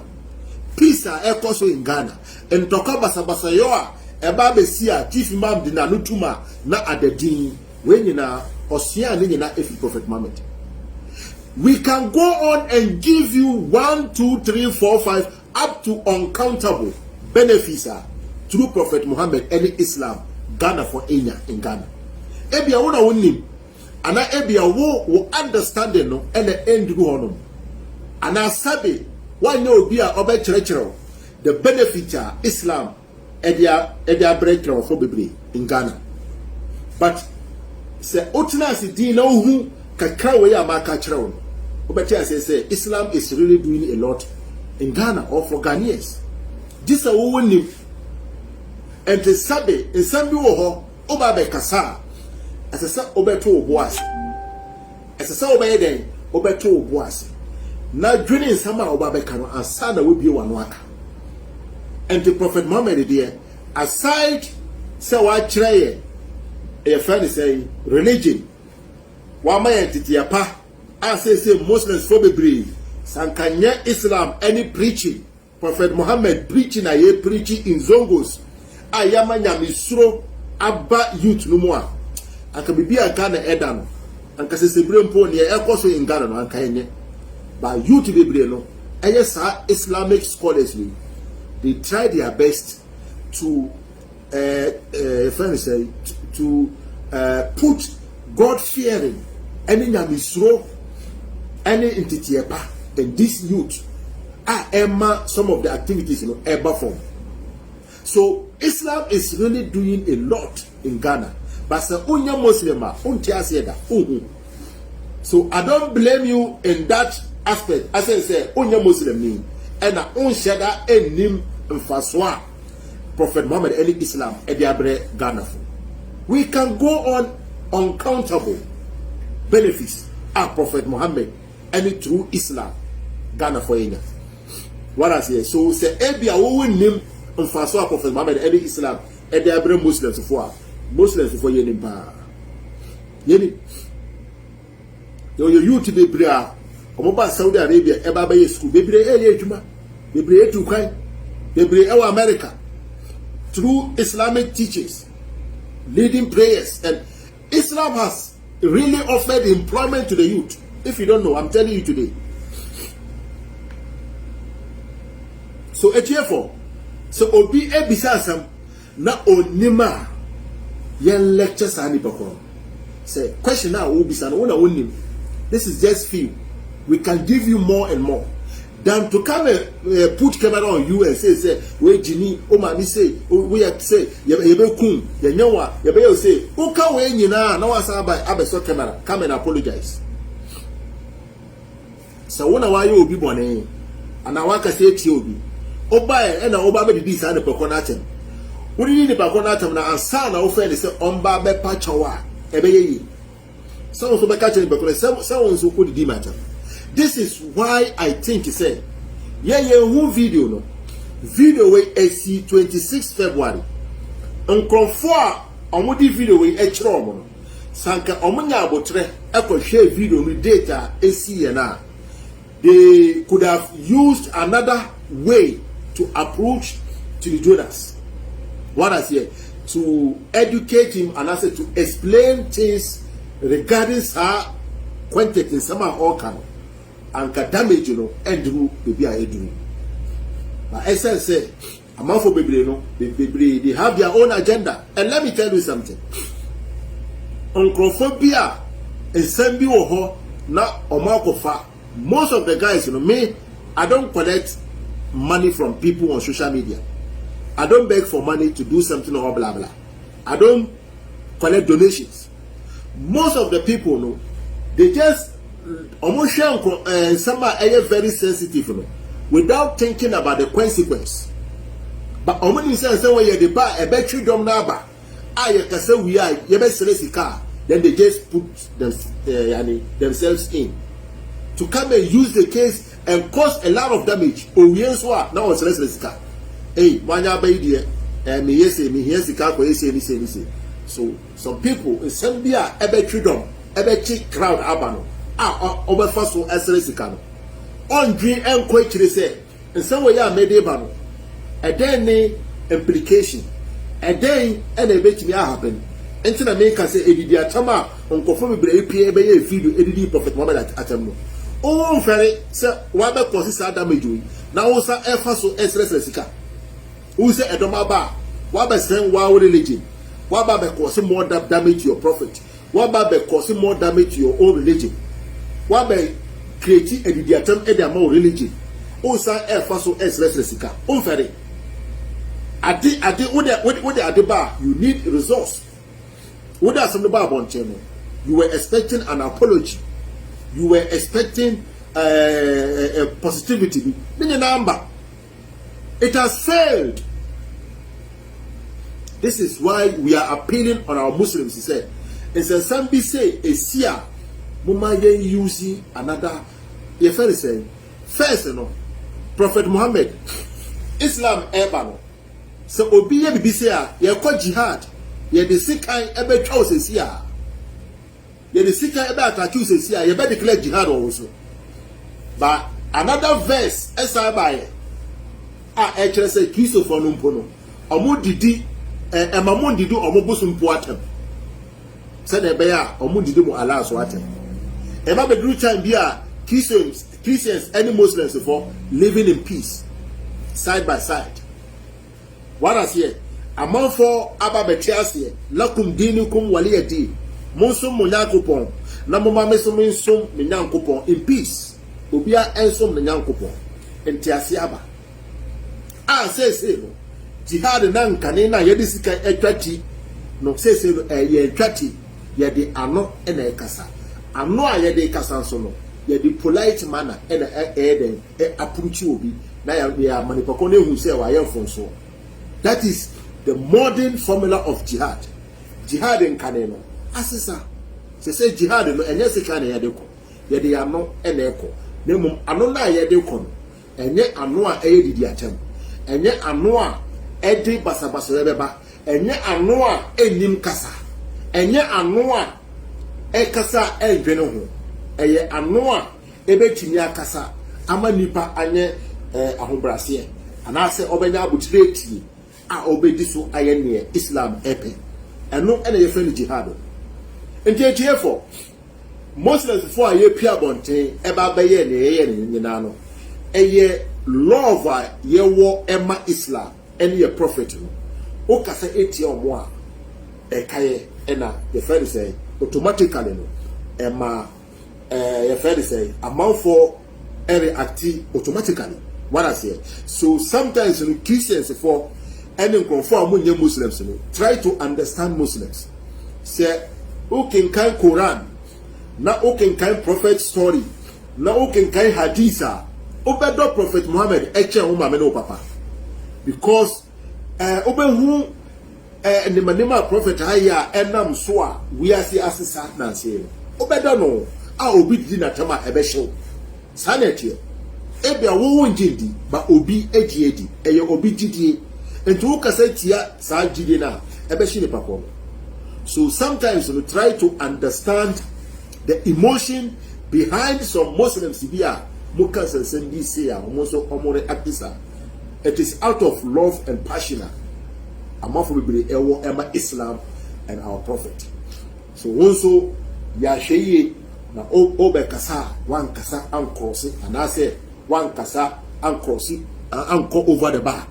Peace are also in Ghana. And Toka Basayoa, Ebabesia, Chief Imam Dina Nutuma, na Adedin, when you na Osia Nina if Prophet Muhammad. We can go on and give you 1, 2, 3, 4, 5 up to uncountable benefits through Prophet Muhammad and Islam, Ghana for Enya in Ghana. Ebia wona wonim, ana ebia wo understanding no and the end go on. Ana sabe why no be obe church the benefit Islam edia breakthrough for bebre in Ghana. But se otina si din na hu kakra we amaka chero no. Obetia say Islam is really doing a lot in Ghana or for Ghanaians. This a wonim and the sabe in sambi wo ho oba be kasa asesa obeto oboase asesa obeye den obeto oboase na dwene nsama oba be kano asa na we bie wano aka. And the Prophet Muhammad there, aside say what kire ye friend say religion wa ma entity apa I say Muslims for bebre sankanya Islam any preaching Prophet Muhammad preaching aye preaching in zongos ayama nyamisro aba youth no mo a aka bibia Ghana edan anka se sebre mpo ne ekoso in Ghana no anka enye ba youth bebre no eye sa Islamic scholars they try their best to put God fearing any nyamisro any entity and this youth are some of the activities ever form. So Islam is really doing a lot in Ghana. But say unya Muslim so I don't blame you in that aspect. As I say unya Muslim ni and unshada enim mfaswa Prophet Muhammad and Islam ediabre Ghana. We can go on uncountable benefits of Prophet Muhammad and through Islam Ghana for Enya. What I say, so say ebia wo nim mfaso Prophet Muhammad and Islam e dey abre Muslims for yenim pa yeni yo youth be bra omo ba Saudi Arabia e ba ba school be bra e adwuma be bra etu kwan be bra e America through Islamic teachings leading prayers. And Islam has really offered employment to the youth. If you don't know, I'm telling you today. So HF4, so obi ebisa sam na onima yen lectures ani bakon. Say question now obisa na wona wonim. This is just few. We can give you more and more than to come and put camera on you and say we jini o ma mi say we say yebe kun ye nyawa yebe say o ka we nyina na wasa abeso camera come and apologize. So wona wa ye obi bone ana wa ka say tie obi oba e na oba be di sa na pekọ na atem woni ni pekọ na atem na ansa na wo fe ni say omba be pa chawa e be yi so be ka che pekọ say won so ko di matter. This is why I think he said who video no video we AC 26 February nkrofo a omudi video we e kire omo no sanka omunya abotre e ko hwe video no data AC na they could have used another way to approach to the Jonas. What I say to educate him and also to explain things regarding sa content in some all can anka damage no endru baby a edru. But essence say amount for bebre no bebre they have their own agenda. And let me tell you something. Onchrophobia ensem bi wo ho na omakofa. Most of the guys, me, I don't collect money from people on social media. I don't beg for money to do something or blah blah. I don't collect donations. Most of the people, they just almost some are very sensitive, without thinking about the consequence. But only say when you buy a battery dom naba, we are then they just put themselves in to come and use the case and cause a lot of damage. Oh yes, what now it's less car. Hey, manya by dear, and me yes, me here's the car for say. So some people in Zambia, a battery dom, a battery crowd abano, over first for SLS. On dream and quite say, and somewhere I made a bano. A day implication, a day and a bit me happen. Until I make us say, Edidia Tama, on conform with APA by a video, Eddie Prophet Mohammed at Atamo. Oh, very, sir, why the causes are damaging? Now, also, effort so SLS. Who say a domaba? Why by saying wow religion? Why by causing more damage to your prophet? Why by causing more damage to your own religion? Why by creating a diatom edamo religion? Oh, sir, effort so SLS. Oh, very. I did what they are the bar, you need resource. What are some of the bar on channel? You were expecting an apology. You were expecting a positivity. Number. It has failed. This is why we are appealing on our Muslims. He said, it's a Sambi say a Sia Mumaye using another. You first, Prophet Muhammad, Islam Ebano. So Obiya Bibisia, you call jihad. You the sick eye ever chose here. You the sick eye ever accuse here. You better declare jihad also. But another verse, as I buy, actually say Christopher Numpono. Omo didi, Mamon didu omo busum puatem. Send a bear, omo didu mo Allah swatem. Eba be do time be Christians, any Muslims for living in peace, side by side. What is here? Among for Ababetias, Lakum Dinukum Waliadi, Monsum Munakupon, Namama Mesum Sum Minankupon, in peace, Ubia Ensum Minankupon, and Tiasiaba. Ah, says Jihad Nan Canina Yedisika Etrati, no says a ye trati, Yedi Ano and a Casa. Ano Yede Casansono, Yedi polite manner and a Apunchubi, Naya Manipacone who say I am from so. That is the modern formula of jihad. Jihad in Caneno. Asisa. Se say jihad no enye sika na yede ko. Yede ano ene ko. Nemum ano na yede ko no. Enye ano a eye didi atem. Enye ano a edi basabasa beba. Enye ano a enim kasa. Enye ano a ekasa edwene ho. Eye ano a ebetimi akasa ama nipa anye ahobrase. Anase obenya abutireti a obedi so ayene Islam epe eno ene ye friend jihad enti for Muslims for aye pia bonten eba baye ne ye nyina no eye love ye wo ema Islam ene ye prophet no o kasa etia omo a ekaye ena ye friend say automatically no ema ye friend say amount for react automatically. What I say. So sometimes Christians for any conform with Muslims, try to understand Muslims. Say, who can kind Quran, now who can kind prophet story, now who can kind Haditha, Obedo Prophet Muhammad, Eche Papa. Because Obe who and the Manima Prophet Haya Enam Swa, we are the assassin Nancy. Obedo no, I obi dinner Tama Ebesho. Sanity. Ebe awo njindi ba obi ejiedi eye obi jidie entu ukasetia sa jidie na ebe shine papom. So sometimes we try to understand the emotion behind some Muslims bia muka sensendi say almost omore akisa. It is out of love and passion amafo bibire ewo ema Islam and our prophet. So also ya hweye na obekasa wan kasa ankrosi anase wan kasa ankrosi anko over the bar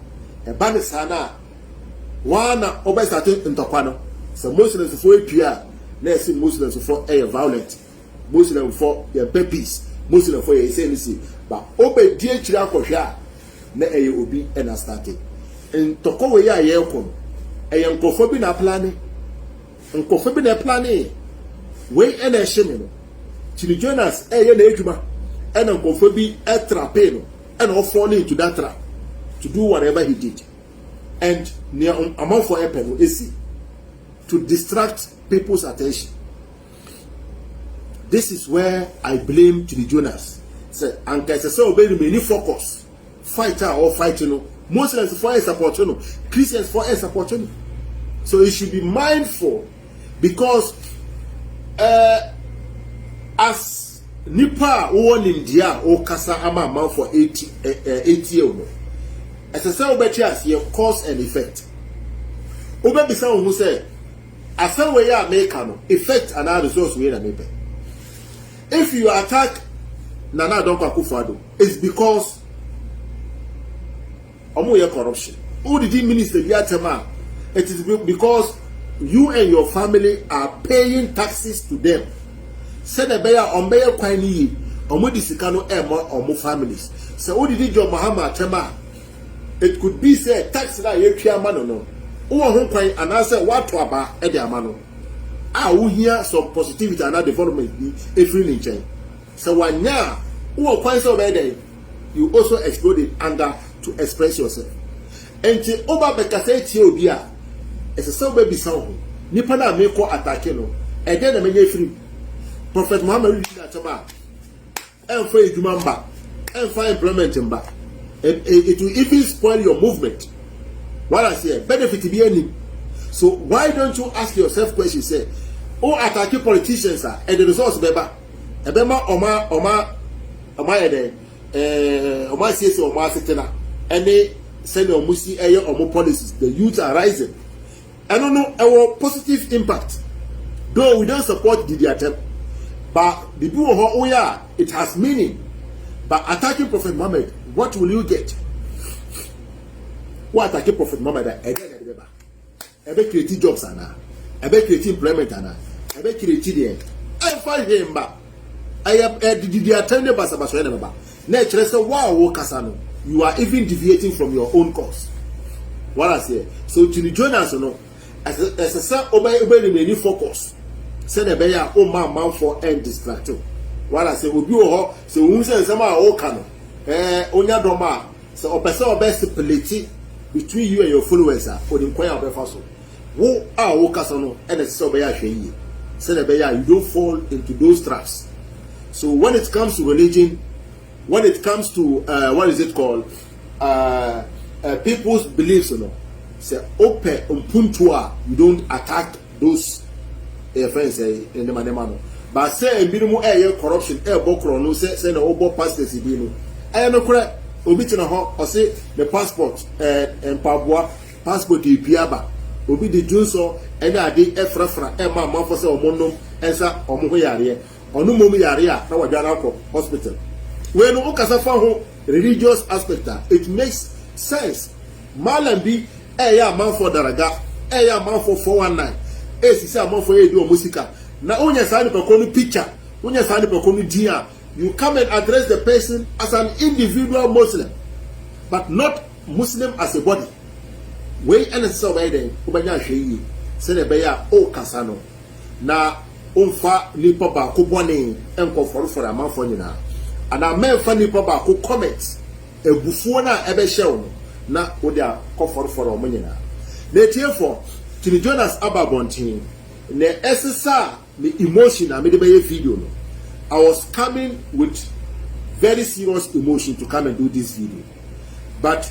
e ba ne sana wana obesate ntokwa no so Muslims for apia na see Muslims for violent Muslim for your peace Muslim for your say but obedi akira akohwa na obi na started ntokwa we ya yekon nkofo bi na planning we na ehye no Chini Jonas na edwuma na nkofo bi trape no and fall into that trap to do whatever he did and near amount for epeno esi to distract people's attention. This is where I blame Chini Jonas. Say and guys say obey me focus fighter or fighting no Muslims for support no Christians for support no. So you should be mindful because as nipa won India o kasa ama man for 80 years no as I say obeti as your cause and effect obe bisa who say asa we ya make no effect and results we na make. If you attack Nana Dankwa Akufo-Addo it's because omo corruption who did the minister bi atema it is because you and your family are paying taxes to them. Said the bear on bear quiney or Modisicano Emma or more families. So, what did your Muhammad Tema? It could be said tax that you care mano. Or home quine and answer what to about Edia Mano. I will hear some positivity and development be a free chain. So, when now, who are quite so bad, you also exploded anger to express yourself. And to over the cassette, Tobia, as a so baby sound, Nipana make or attack no, and then a many free. Prophet Muhammad read that about and for Jumamba and for employment in back. It will even spoil your movement. What I say, benefit to be any. So why don't you ask yourself questions? Say, oh, attack politicians are and the results beba. Ebema Oma says Oma Setena. And they send your musi air or more policies. The youth are rising. I don't know our positive impact. Though we don't support the attempt. But the people it has meaning. But attacking Prophet Muhammad, what will you get? What attacking Prophet Muhammad? Ebe create jobs ana, ebe create employment ana, ebe create there. I find him back. I have the attended by Sabasoya Baba. Nature say wow kasano. You are even deviating from your own course. What I say. So Chini Jonas no, as a say obey remain focus. Send a bear oh man for and distracted. What I say will be oh so who says some are all canon. Onya doma so person best polity between you and your followers for the inquire of faso. Who are Okasano and it's so bear shey. Send a bear you don't fall into those traps. So when it comes to religion, when it comes to what is it called? People's beliefs, you know. Say open umpuntua, you don't attack those friends in the manemo. But say minimu corruption, bokro no say no obo pastors no. No correct. Obi tina ho or say the passport and Pabua passport piaba. Obi the junso and ade efrafra e ma for say omonom ensa omo ho yare. Onu mom yare a na wadwana ko hospital. When ukasa fa ho religious aspect it makes sense. Malam bi ya man for daraga, ya man for 419. Sisi amon for you do musica. Na onya sa ni pekonu picture, onya sa ni pekonu dia. You come and address the person as an individual Muslim, but not Muslim as a body. We so by then, ubanya hweyi. Se ne beya o kasano. Na umfa nipa ba ko bone enko for amanfo nyina. Ana menfa nipa ba ko comment ebufuo na ebe hye wo na wo dia ko for o nyina. Na tiefo Chini Jonas Ababontin na esesa me emotion na me de be video no. I was coming with very serious emotion to come and do this video. But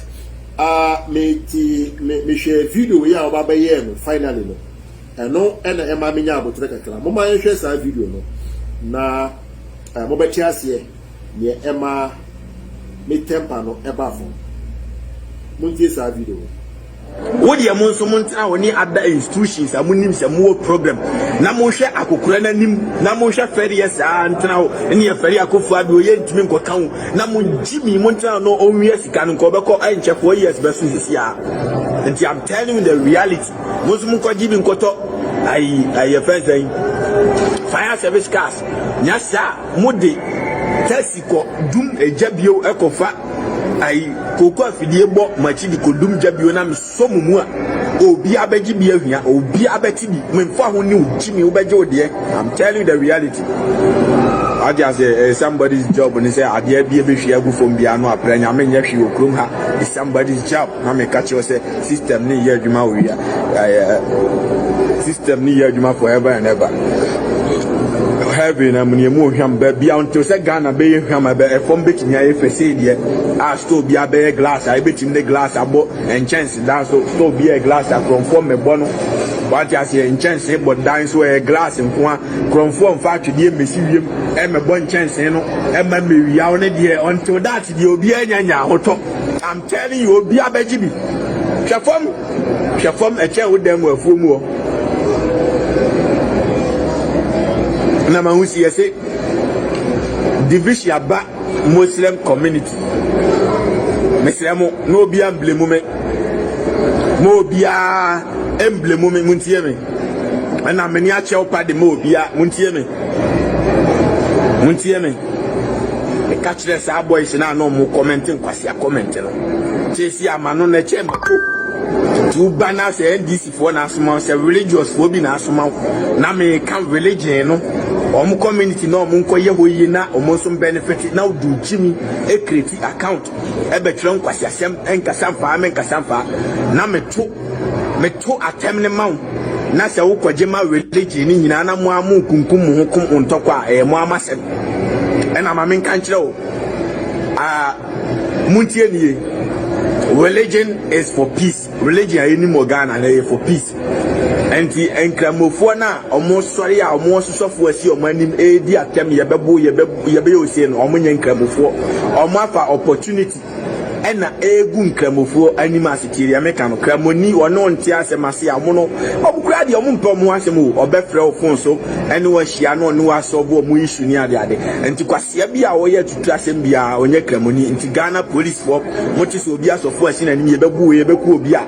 me share video we are about no finally no. And no and Emma minya abotre kakra. Mo ma share sa video no. Na mo be tiase ne Emma me temper no eba fo. Mo tie sa video. What the amount someone only other institutions are winning some more problem. Namosha Akukura nim, Namosha Ferrias and now any ferry Akufa do yen to me go count. Namun Jimmy Montana no only yes can go back and check 4 years versus year. And I'm telling you the reality. Musmuko Jimmy Koto, I first saying fire service cars. Nyasa Mudi Tessico Doom a Jabio Ecofa. I koko afidie bo machi di kodum jabio na me so mumua obi abeji bi ahua obi abeti bi memfa ho ni ujimi obeje ode. I'm telling you the reality. I just say somebody's job and say ade bi be hwia gu fom bia no apranya me nya hwi okrom ha. It's somebody's job. Na me catch you say system ni ye adwuma wo ya system ni ye adwuma forever and ever. Heaven and money more him baby until say Ghana be him a from betting here if say there I still be a glass I bet him the glass about and chance that so be a glass from form a bono what I say in chance but dying so a glass and from form factory the museum and a bon chance you know and maybe ya on there until that the obianya hoto. I'm telling you obi abejibi shafom a chair with them were full more. Na mahusi yese division aba Muslim community meslemo no bia emblem me mo bia emblem me muntie me na meni a chew pa de mo bia muntie me e ka kire sa boys na no mo commenting kwase a comment no chesi amano na che mako tu bana se NDC for na asoma se religious for bi na asoma na me kan religion no omo community no omo nkoye hoyi na omo so benefit na do jimi e create account e be tire nkwasi asem enkasamfa na meto atemne maw na se wo kwaje ma religion ni nyina na mo amu kunkum ho kum ontokwa mo amasem e na ma men kan kire o muntie niye. Religion is for peace. Religion any more Ghana for peace. And the enkramofo na omo sori a omo sosofo asi omo anim e di atem yebe osie no omo nyankramofo omo afa opportunity ena egu nkramofo anim asitiri ameka no kramoni wono ntia asemase amono obukura de omo mpa omo asem o obefre ofon so ene wa hia no no asobo omo issue ni ade enti kwase bia wo ye tutu asem bia onye kramoni enti Ghana police for motis obi asofo asi na nim yebeku obi a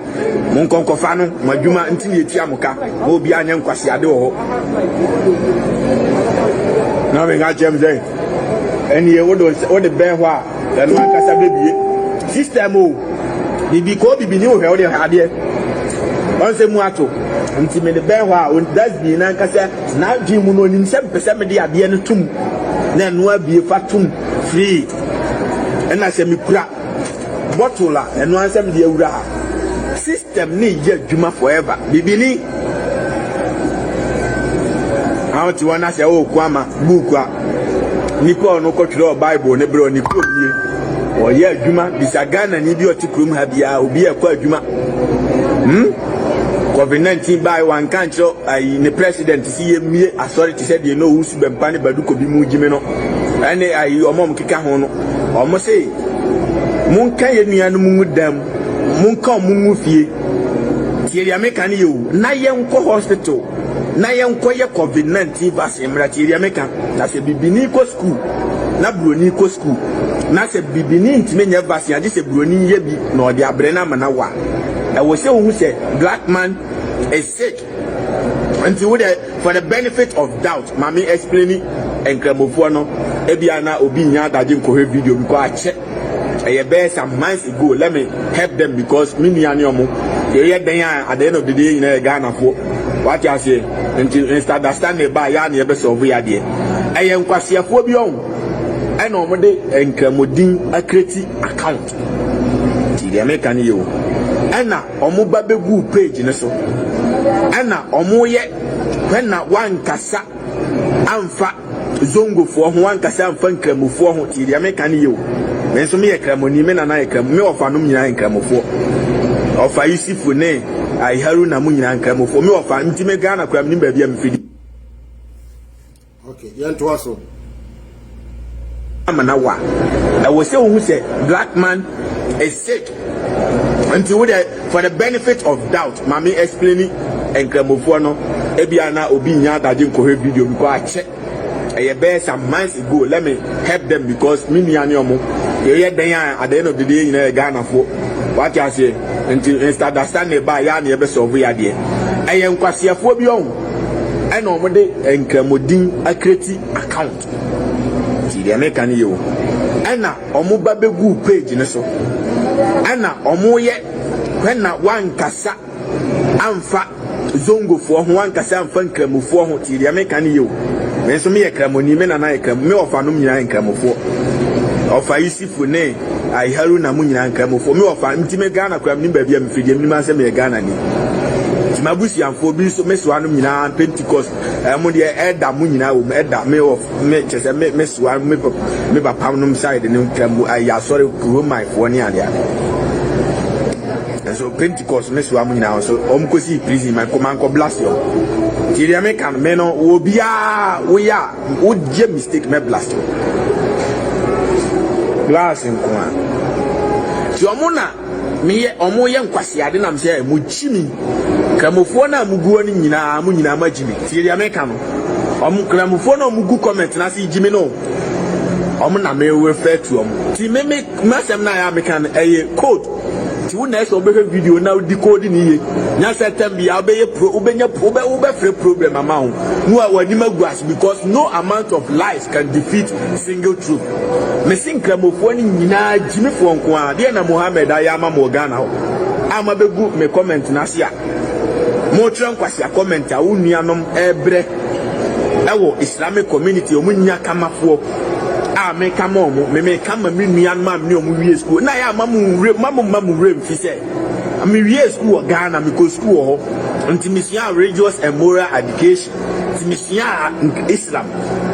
monkonkofa no madwuma enti ne etia moka obi anya nkwase ade wo na me ga jem dey eni ye wo de ben ho a ya no akasa bebie system o bibi ko bibi ni o he o de ade onse mu ato nti me de ben ho a that's be na nkasa na dwi mu no nim se pese me de ade no tum na no abie fa tum free ena se mi kura bottle a eno ansem de awura ha system ni ye adwuma forever bibi ni how ti wana se o kwama book a niko no ko twere Bible ne bro niko bie o ye adwuma bisa Ghana ni bi oti krum ha bia obi e kwa adwuma COVID-19 by one country ai ne president si ye mie authority said you know usu bempa ne baduko bi mu jime no ene ai omom keka ho no omo say mun kan ye nuanu mu dam mun kan mu fie tie ya meka ne yo na ye nko hospital na ye nko ye COVID-19 vaccine mra tie ya meka na se bibini ko school na broni ko school na se bibini ntime nya vaccine ade se broni ye bi na ode abre na mana wa e wo se wo say black man is sick until for the benefit of doubt mami explaining enkramofo no ebia na obi nya adaje nkohe video because I check some months ago. Let me help them because me and you at the end of the day in Ghana for what you say until understand the buy and you solve it there. I am quasi a phobium. I know what they enkramodin a create account. The American you. Anna omo babe good page in so. Anna omo ye when na one kasa amfa zongo for one kasa amfa nkramofo ho ti the American you. Menso me ekramoni me na ekram me ofa no nyina nkramofo ofa Yusufu ne ai Haruna mu nyina nkramofo me ofa ntime Ghana kram ni ba bia mfidi. Okay, yanto aso amana wa I was say who say black man is sick until we for the benefit of doubt mami explaining enkramofo no ebia na obi nya daje nkohwe video because I check a some months ago. Let me help them because me and omo ye den at the end of the day in Ghana for what you say until understand by ya na ye be solve ya de eye nkwasiafo bi on and omo de enkramodin akreti account ti de American ye o ana omo ba begu page ne so ana omo ye when na one kasa amfa zongo fo ho one kasa amfa nkramofo ho ti de American ye o me so me ye kramoni me na na ye kram me ofa no nyina nkramofo ofa yisifu ne ai haru na mu nyina nkramofo me ofa ntime Ghana kram ni ba bia me fidie me ma se me Ghana ni timabusi amfo bi so me so anu nyina Pentecost mo de elder mu nyina wo elder me of me chese me so me papa no side ne nkram ai asori Roman fo ne ade so Pentecost me so amu nyina so omkosi prison man ko blast yo ti de American me no obia wo ya wo je mistake me blast yo glass nko ti omuna me ye omo ye nkwase ade na me se mu chimi kramofo na muguo ni nyina mu nyina magimi ti de American no omo kramofo na mugu comment na se jimi no omo na me refer to omo ti me masem na ya American code ti wo na eso be video na di code ni ye nya setem bia obeye pro obenya free problem amount no awani maguas because no amount of lies can defeat single truth me sin kramofo ni nyina jimi fo nko a de na Mohammed ayama mo Ghana ho ama begu me comment na sia mo tran kwasi comment a wo nuanom ebre ewo Islamic community omunya kamafo me come on me come me nuan mam ni omu wie school na ya mamu rem fi say me wie school Ghana me go school ho intimisia religious and moral education intimisia Islam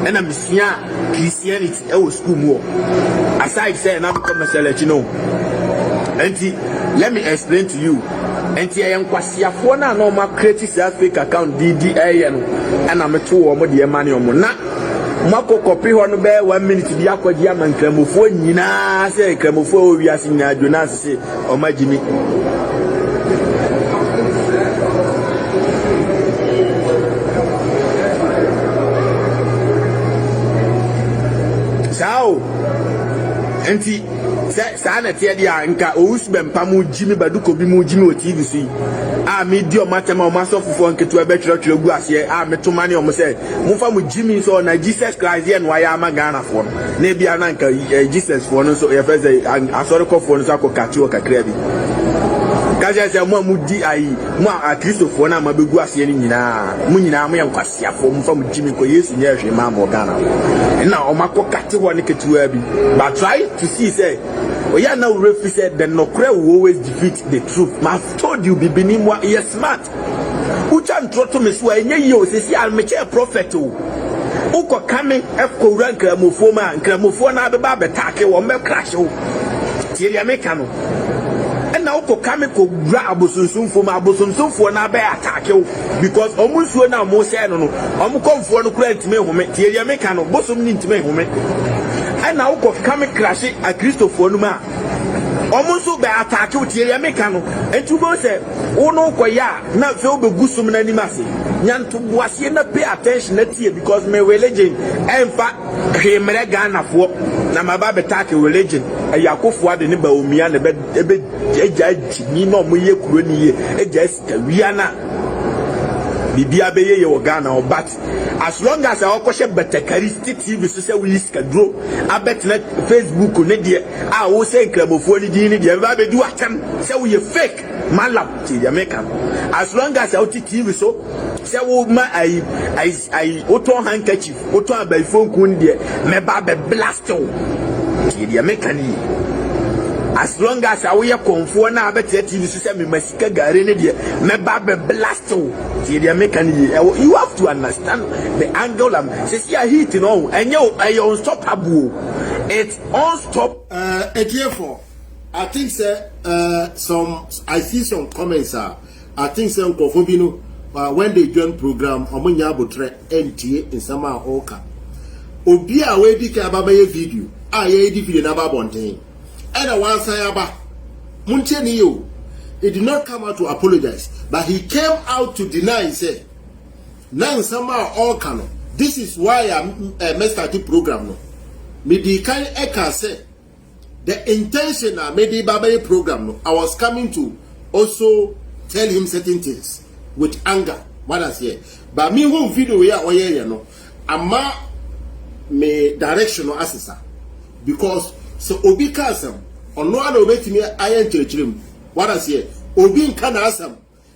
and amisia Christianity e school mo aside say na come select no enti let me explain to you enti ayen kwasiafo na no ma create fake account DDA no and am to wo mo de money omo na mako copy ho no be 1 minute bi akwaji amankramofo nyina se kramofo owiase nyina Jonas se omagimi sao enti sa na tie dia nka ousbe mpamu jimi baduko bi mu jimi o TV si a me di o matema o masofufo nketu e be twetwe gu ase a me to mane o mo se mu fa mu jimi so na Jesus Christ ye no ya ma Ghana fo na bia na nka Jesus fo no so ye fe say asori ko fo no so akokati o kakra bi kaje se mu di ai mu a Christopher na ma begu ase ni nyina mu nyina mu ye nkwasiafo mu fa mu jimi ko Yesu nye hwe ma mo Ghana na o makokati ho ne ketu abi but try to see say oya na refi said the nokre will always defeat the truth. I've told you bibinimwa yes smart ucha ntroto mesu enye yi o sesi almeche prophet o uko kame efko ran kramofo ma nkramofo na beba betake wo me crash o tie ya mekano na uko kame ko gra abosunsunfo ma abosunsunfo na be attack o because omunsuo na mo se no no omukomfo no kura ntime home tie ya mekano bosum ni ntime home na uko kame crash a Christopher no ma omunso be attack o tie ya mekano entubo se uno ko ya na fe obegusum na ni mase nyanto boase na pay attention na tie because my religion emfa hemre Ghana fo na maba betake religion ayakofo ade ne ba omia ne be eja jini no mo ye kuro ni ye eja sika wia na bibia be ye wo Ghana o but as long as I okoshe betakaristi TV so say we sika dro abet na Facebook ne de a wo say nkramofo ni din ni de ba be du atam say we fake malam ti American as long as I TV so say wo ma I oton handkerchief oton abai phone kun de me ba be blast o ti American yi as long as I wear comfort na abet TV so say me masika gare ne de me ba be blast o ti American yi you have to understand the angle am say heat no enye unstoppable it's unstoppable therefore I think I see some comments I think some Kofobino when they join program omunya abotre NTA in sama oka obi a we dika baba ye video a ye di video na ba bonten e na wan san aba munche ni yo he did not come out to apologize, but he came out to deny. He said, "Now somehow all canon. This is why I messed up the program. No, me the kind eka say the intention I made the Babay program. No, I was coming to also tell him certain things with anger. What I say, but me who video here no, ama me direction no assessor because so obi kasam ono ana obetimi ayen chirechirem. What I say, obi nka na asam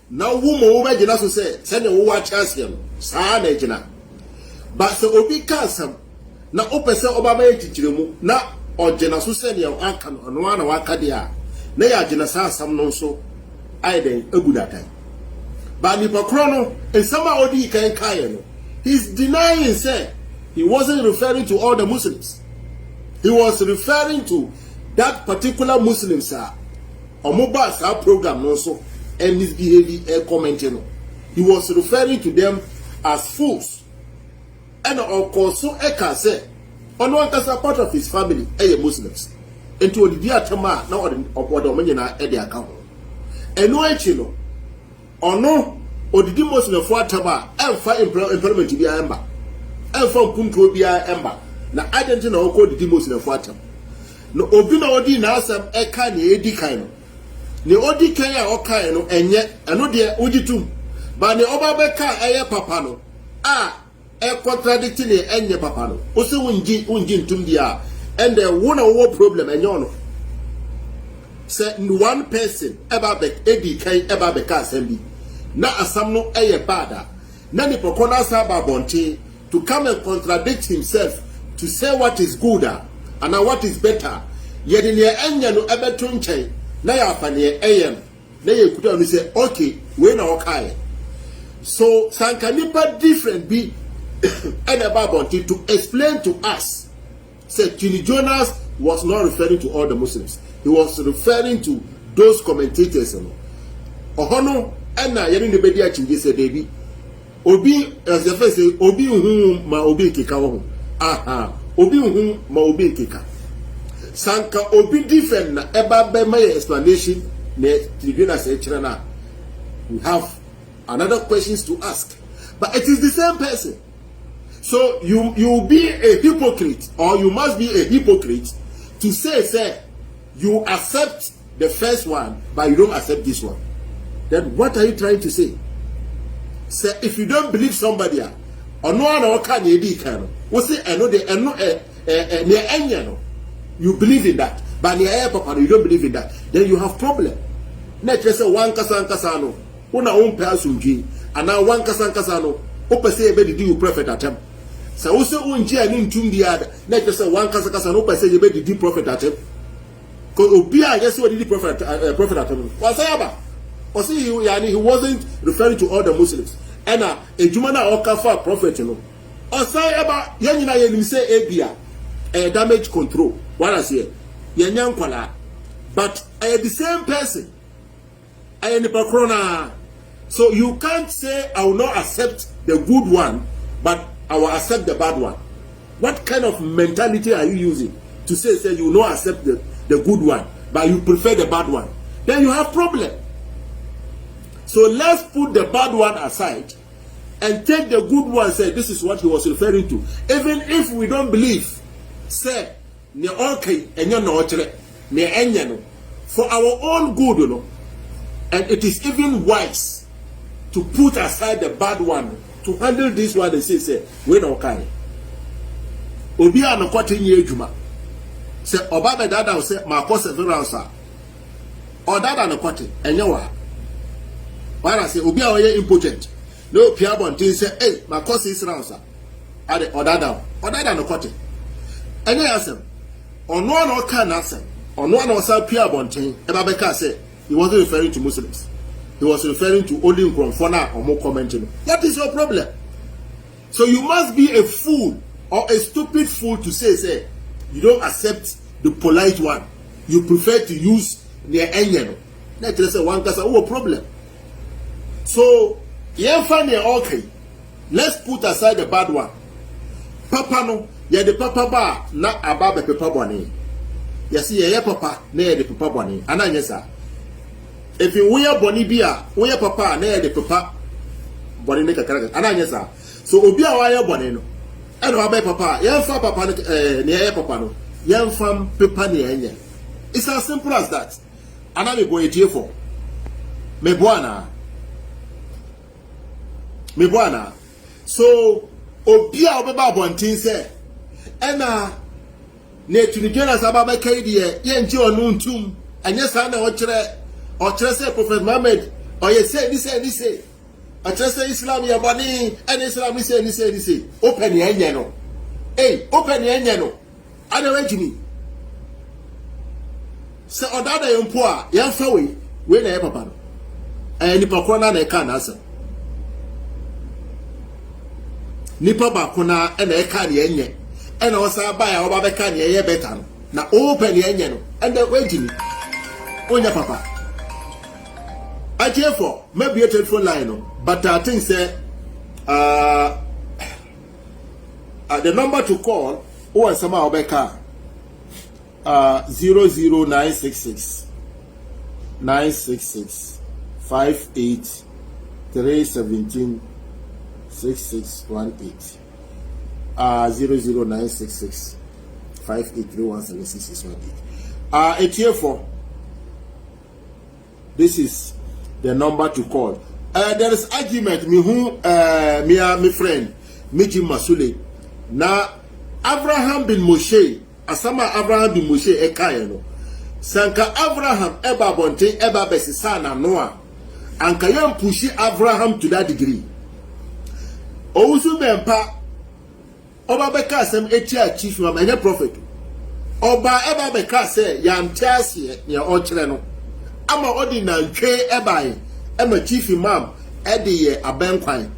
na wo mo wo begina so say ne wo wa chance no saa na egina. But so obi kasam na opese oba ma chichiremu na ogina so say ne aka no ono ana waka dia na ya gina saa asam no so aiden egudatan. But ni pakrono ensama odi kan kai no, he's denying say he wasn't referring to all the Muslims. He was referring to that particular Muslim sir. Omobas our program also and misbehaving commenting. He was referring to them as fools. And of course, so Eka said, on one part of his family, Muslims. And to the dear Tama, now or the Omania at the account. And no Echino, or no, or the Muslim for Tama, and for employment to be a ember. And from Kumko be a ember. Now I don't know how the Muslim for Tama. No, Obina Odi Nasam Eka ni Edi Kaino. Ni odi kenya okai no enye eno de uditum ba ne obabeka eye papa no contradict ne enye papa no o se unji ntum dia and the one wo problem enye ono say one person eba be edi kai eba be ka assembly na asam no eye bada na ni pokona sa ba bonte to come and contradict himself to say what is good and what is better yedi ne enye no ebeto nchen na ya fane ayem na ye kuta no say okay we na okay so sanka nipa different be and about to explain to us say Tini Jonas was not referring to all the Muslims, he was referring to those commentators no ohono na ye ni be dia chinje say baby obi as the first say obi hu ma obi keka ho obi hu ma obi keka sanka obi different na eba be my explanation ne tribunal say chira we have another questions to ask, but it is the same person. So you be a hypocrite, or you must be a hypocrite to say you accept the first one but you don't accept this one. Then what are you trying to say? Say if you don't believe somebody or no one can edi kan we say eno de eno ne enya no you believe in that, but you don't believe in that, then you have problem. Not just one kasa no, una own person and now one kasa no, open say be the prophet attempt. So also unji ani ntum dia, not just one kasa no, open say be the prophet attempt. Because Obia yes what did prophet attempt. Was aba? Was he wasn't referring to all the Muslims. And a jumana okafa prophet no. Or say aba yenina ye say ebia damage control. What I say, but I am the same person. I am the Pakrona. So you can't say I will not accept the good one, but I will accept the bad one. What kind of mentality are you using to say you will not accept the good one, but you prefer the bad one? Then you have problem. So let's put the bad one aside and take the good one. Say this is what he was referring to. Even if we don't believe, say. Ne okay enyo na ochere ne enya no for our own good no, and it is even wise to put aside the bad one to handle this one. They say we na okay obi an kwate nye adwuma say oba be dada say ma severance or dada na kwate enyo wa why say obi a oye impotent no pia bontin say hey ma severance ade odada na kwate enyo yasem on one can answer. On one was a pure bontain. Ebabeka said he wasn't referring to Muslims. He was referring to only Nkrumfona or more commenting. What is your problem? So you must be a fool or a stupid fool to say you don't accept the polite one. You prefer to use the engine. Let us say one case problem. So okay. Let's put aside the bad one. Papa no. Ya de papa ba na ababe papa bone. Ya si ye papa na ye de papa bone. Ananya sa. if you wear bonibia wear papa na the papa boni ne kakra ana sa so obi a wa ye boni no e no ba papa ye fa papa ne ye papa no ye fa papa ne ye. It's as simple as that. Ana me boy tie for me boana so obi a obeba bontin say ena na tunigena sababa kai die ye nje onu ntum anya sa na o kire say Prophet Muhammad o ye say ni say o kire say Islam ya bani and Islam ni say open ye nye no open ye nye no ana wajini se odada ye mpo a ye fa we na ye papa no nipa ko na e ka na asa nipa ba ko na e ka na ye nye ena osa ba ya oba be ka na ye beta no na open ye nye no and wajini onya papa I therefore maybe a telephone line no but I think say the number to call or somehow Obeka 00966 966 58 317 6618 00966 5831 6618 therefore this is the number to call. There is argument me who my friend Miji Masule na Abraham bin Moshe asama Abraham bin Moshe ekaye no sanka Abraham eba bonte eba besisa na Noah anka yam pushi Abraham to that degree owusu mempa oba beka asem etia chief ma enye prophet oba eba beka say yam tiase ya o kire no ama odi na ntwe ebae ema chief imam edi ye abenkwan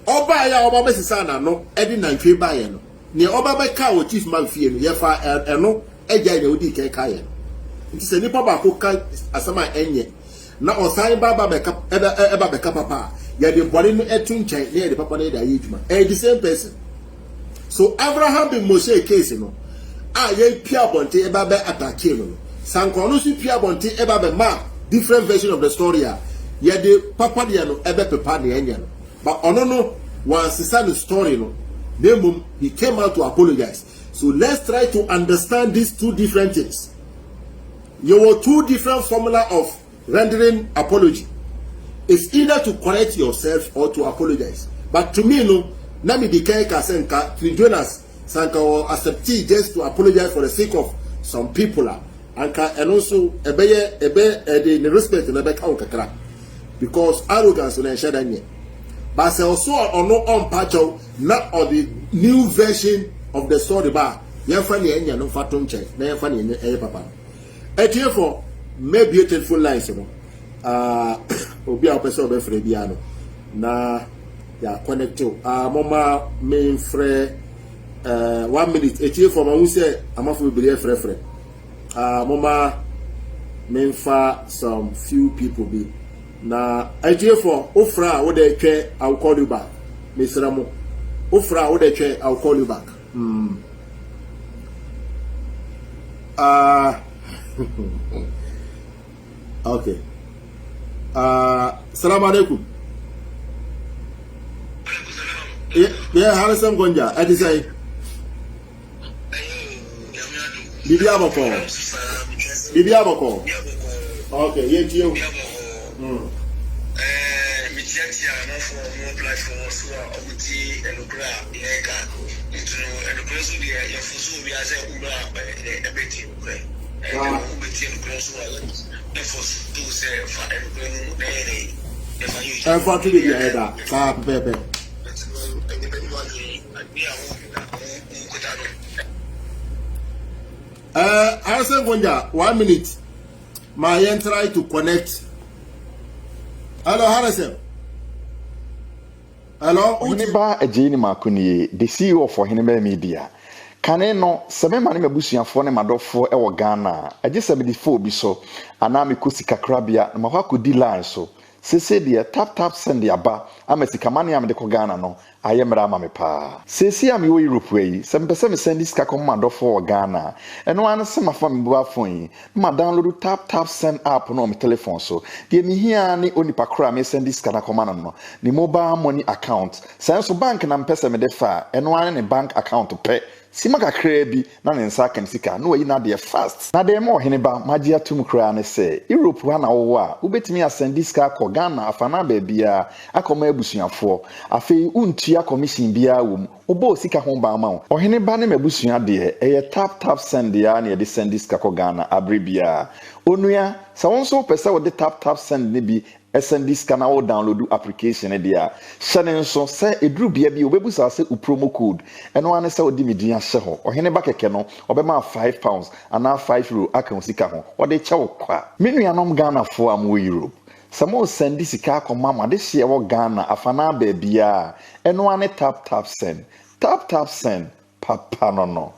oba ya oba besisa na no edi na ntwe bae no ne oba beka o chief imam fie no ye fa eno eja na odi ke kae nti se nipa ba ko ka asama enye na osan baba beka eba beka papa ye de body no etu nchen ne ye de papa na da yejuma the same person. So Abraham bin Moshe case no a ye pia bonte eba be attack no sankono si pia bonte eba be ma different version of the story a ye de papa de no ebe pepa de enya no but ono no one sister the story no nemum he came out to apologize. So let's try to understand these two different things. You were two different formula of rendering apology. It's either to correct yourself or to apologize. But to me no na me de kai ka senka to join us sanka or accept just to apologize for the sake of some people and also the respect na be ka kakra because arrogance na shada nye but say also ono on pacho na or the new version of the story ba ye fa ne enya no fatom che na ye fa ne eye papa therefore maybe a telephone line so obi a person be free bia no na ya connect mama main free 1 minute therefore ma hu say amafo be free mama main for some few people be na therefore ofra wo dey twe I'll call you back Mr. Mo ofra wo dey twe I'll call you back okay salam alaikum yeah Harrison Gonja I say Bibi abako okay yeah you Mitia no for more platform so obuti elokra yeka into elokra so dia ya fuso bi ase ura ebeti ukre obuti elokra so ya fuso to say for elokra no dey e fa to be ya da ka pepe Harrison Gonja 1 minute my try to connect. Hello Harrison. Hello Uniba Ejini Makuni the CEO of Hinebe Media kane no sebe mane mabusuafo ne madofo e wo Ghana aje 74 bi so ana me kosi kakrabia na makwa kodi line so sese de tap send the aba amesika mane am de ko Ghana no ayemra ama me pa sese am wo Europe yi se mpese me send this ka commando for Ghana eno an se mafa me bua phone yi ma download tap send app no me telephone so de me hia ni onipa kra me send this ka na command no ni mobile money account sense bank na mpese me de fa eno an ne bank account pe sima kakra bi na ne nsa kan sika no yi na de fast na de mo hene ba magia atum kra ne se Europe ha na wo a ubetimi asend sika ko Ghana afana ba bia akoma abusuafo afei untua commission bia wo obo sika ho ba ma wo hene ba ne mabusua de tap send ya na de send sika ko Ghana abribia onua sa wonso pese wo de tap send ne bi send this can all download application dia shane nso say edru bia bi obebusa say promo code eno ane say odi medin ahye ho ohene ba keke no obema £5 ana €5 aka sika ho ode che kwa menuanom Ghana fo am wo Europe samo send sika akoma ma de hye wo Ghana afana ba bia eno ane tap send papa no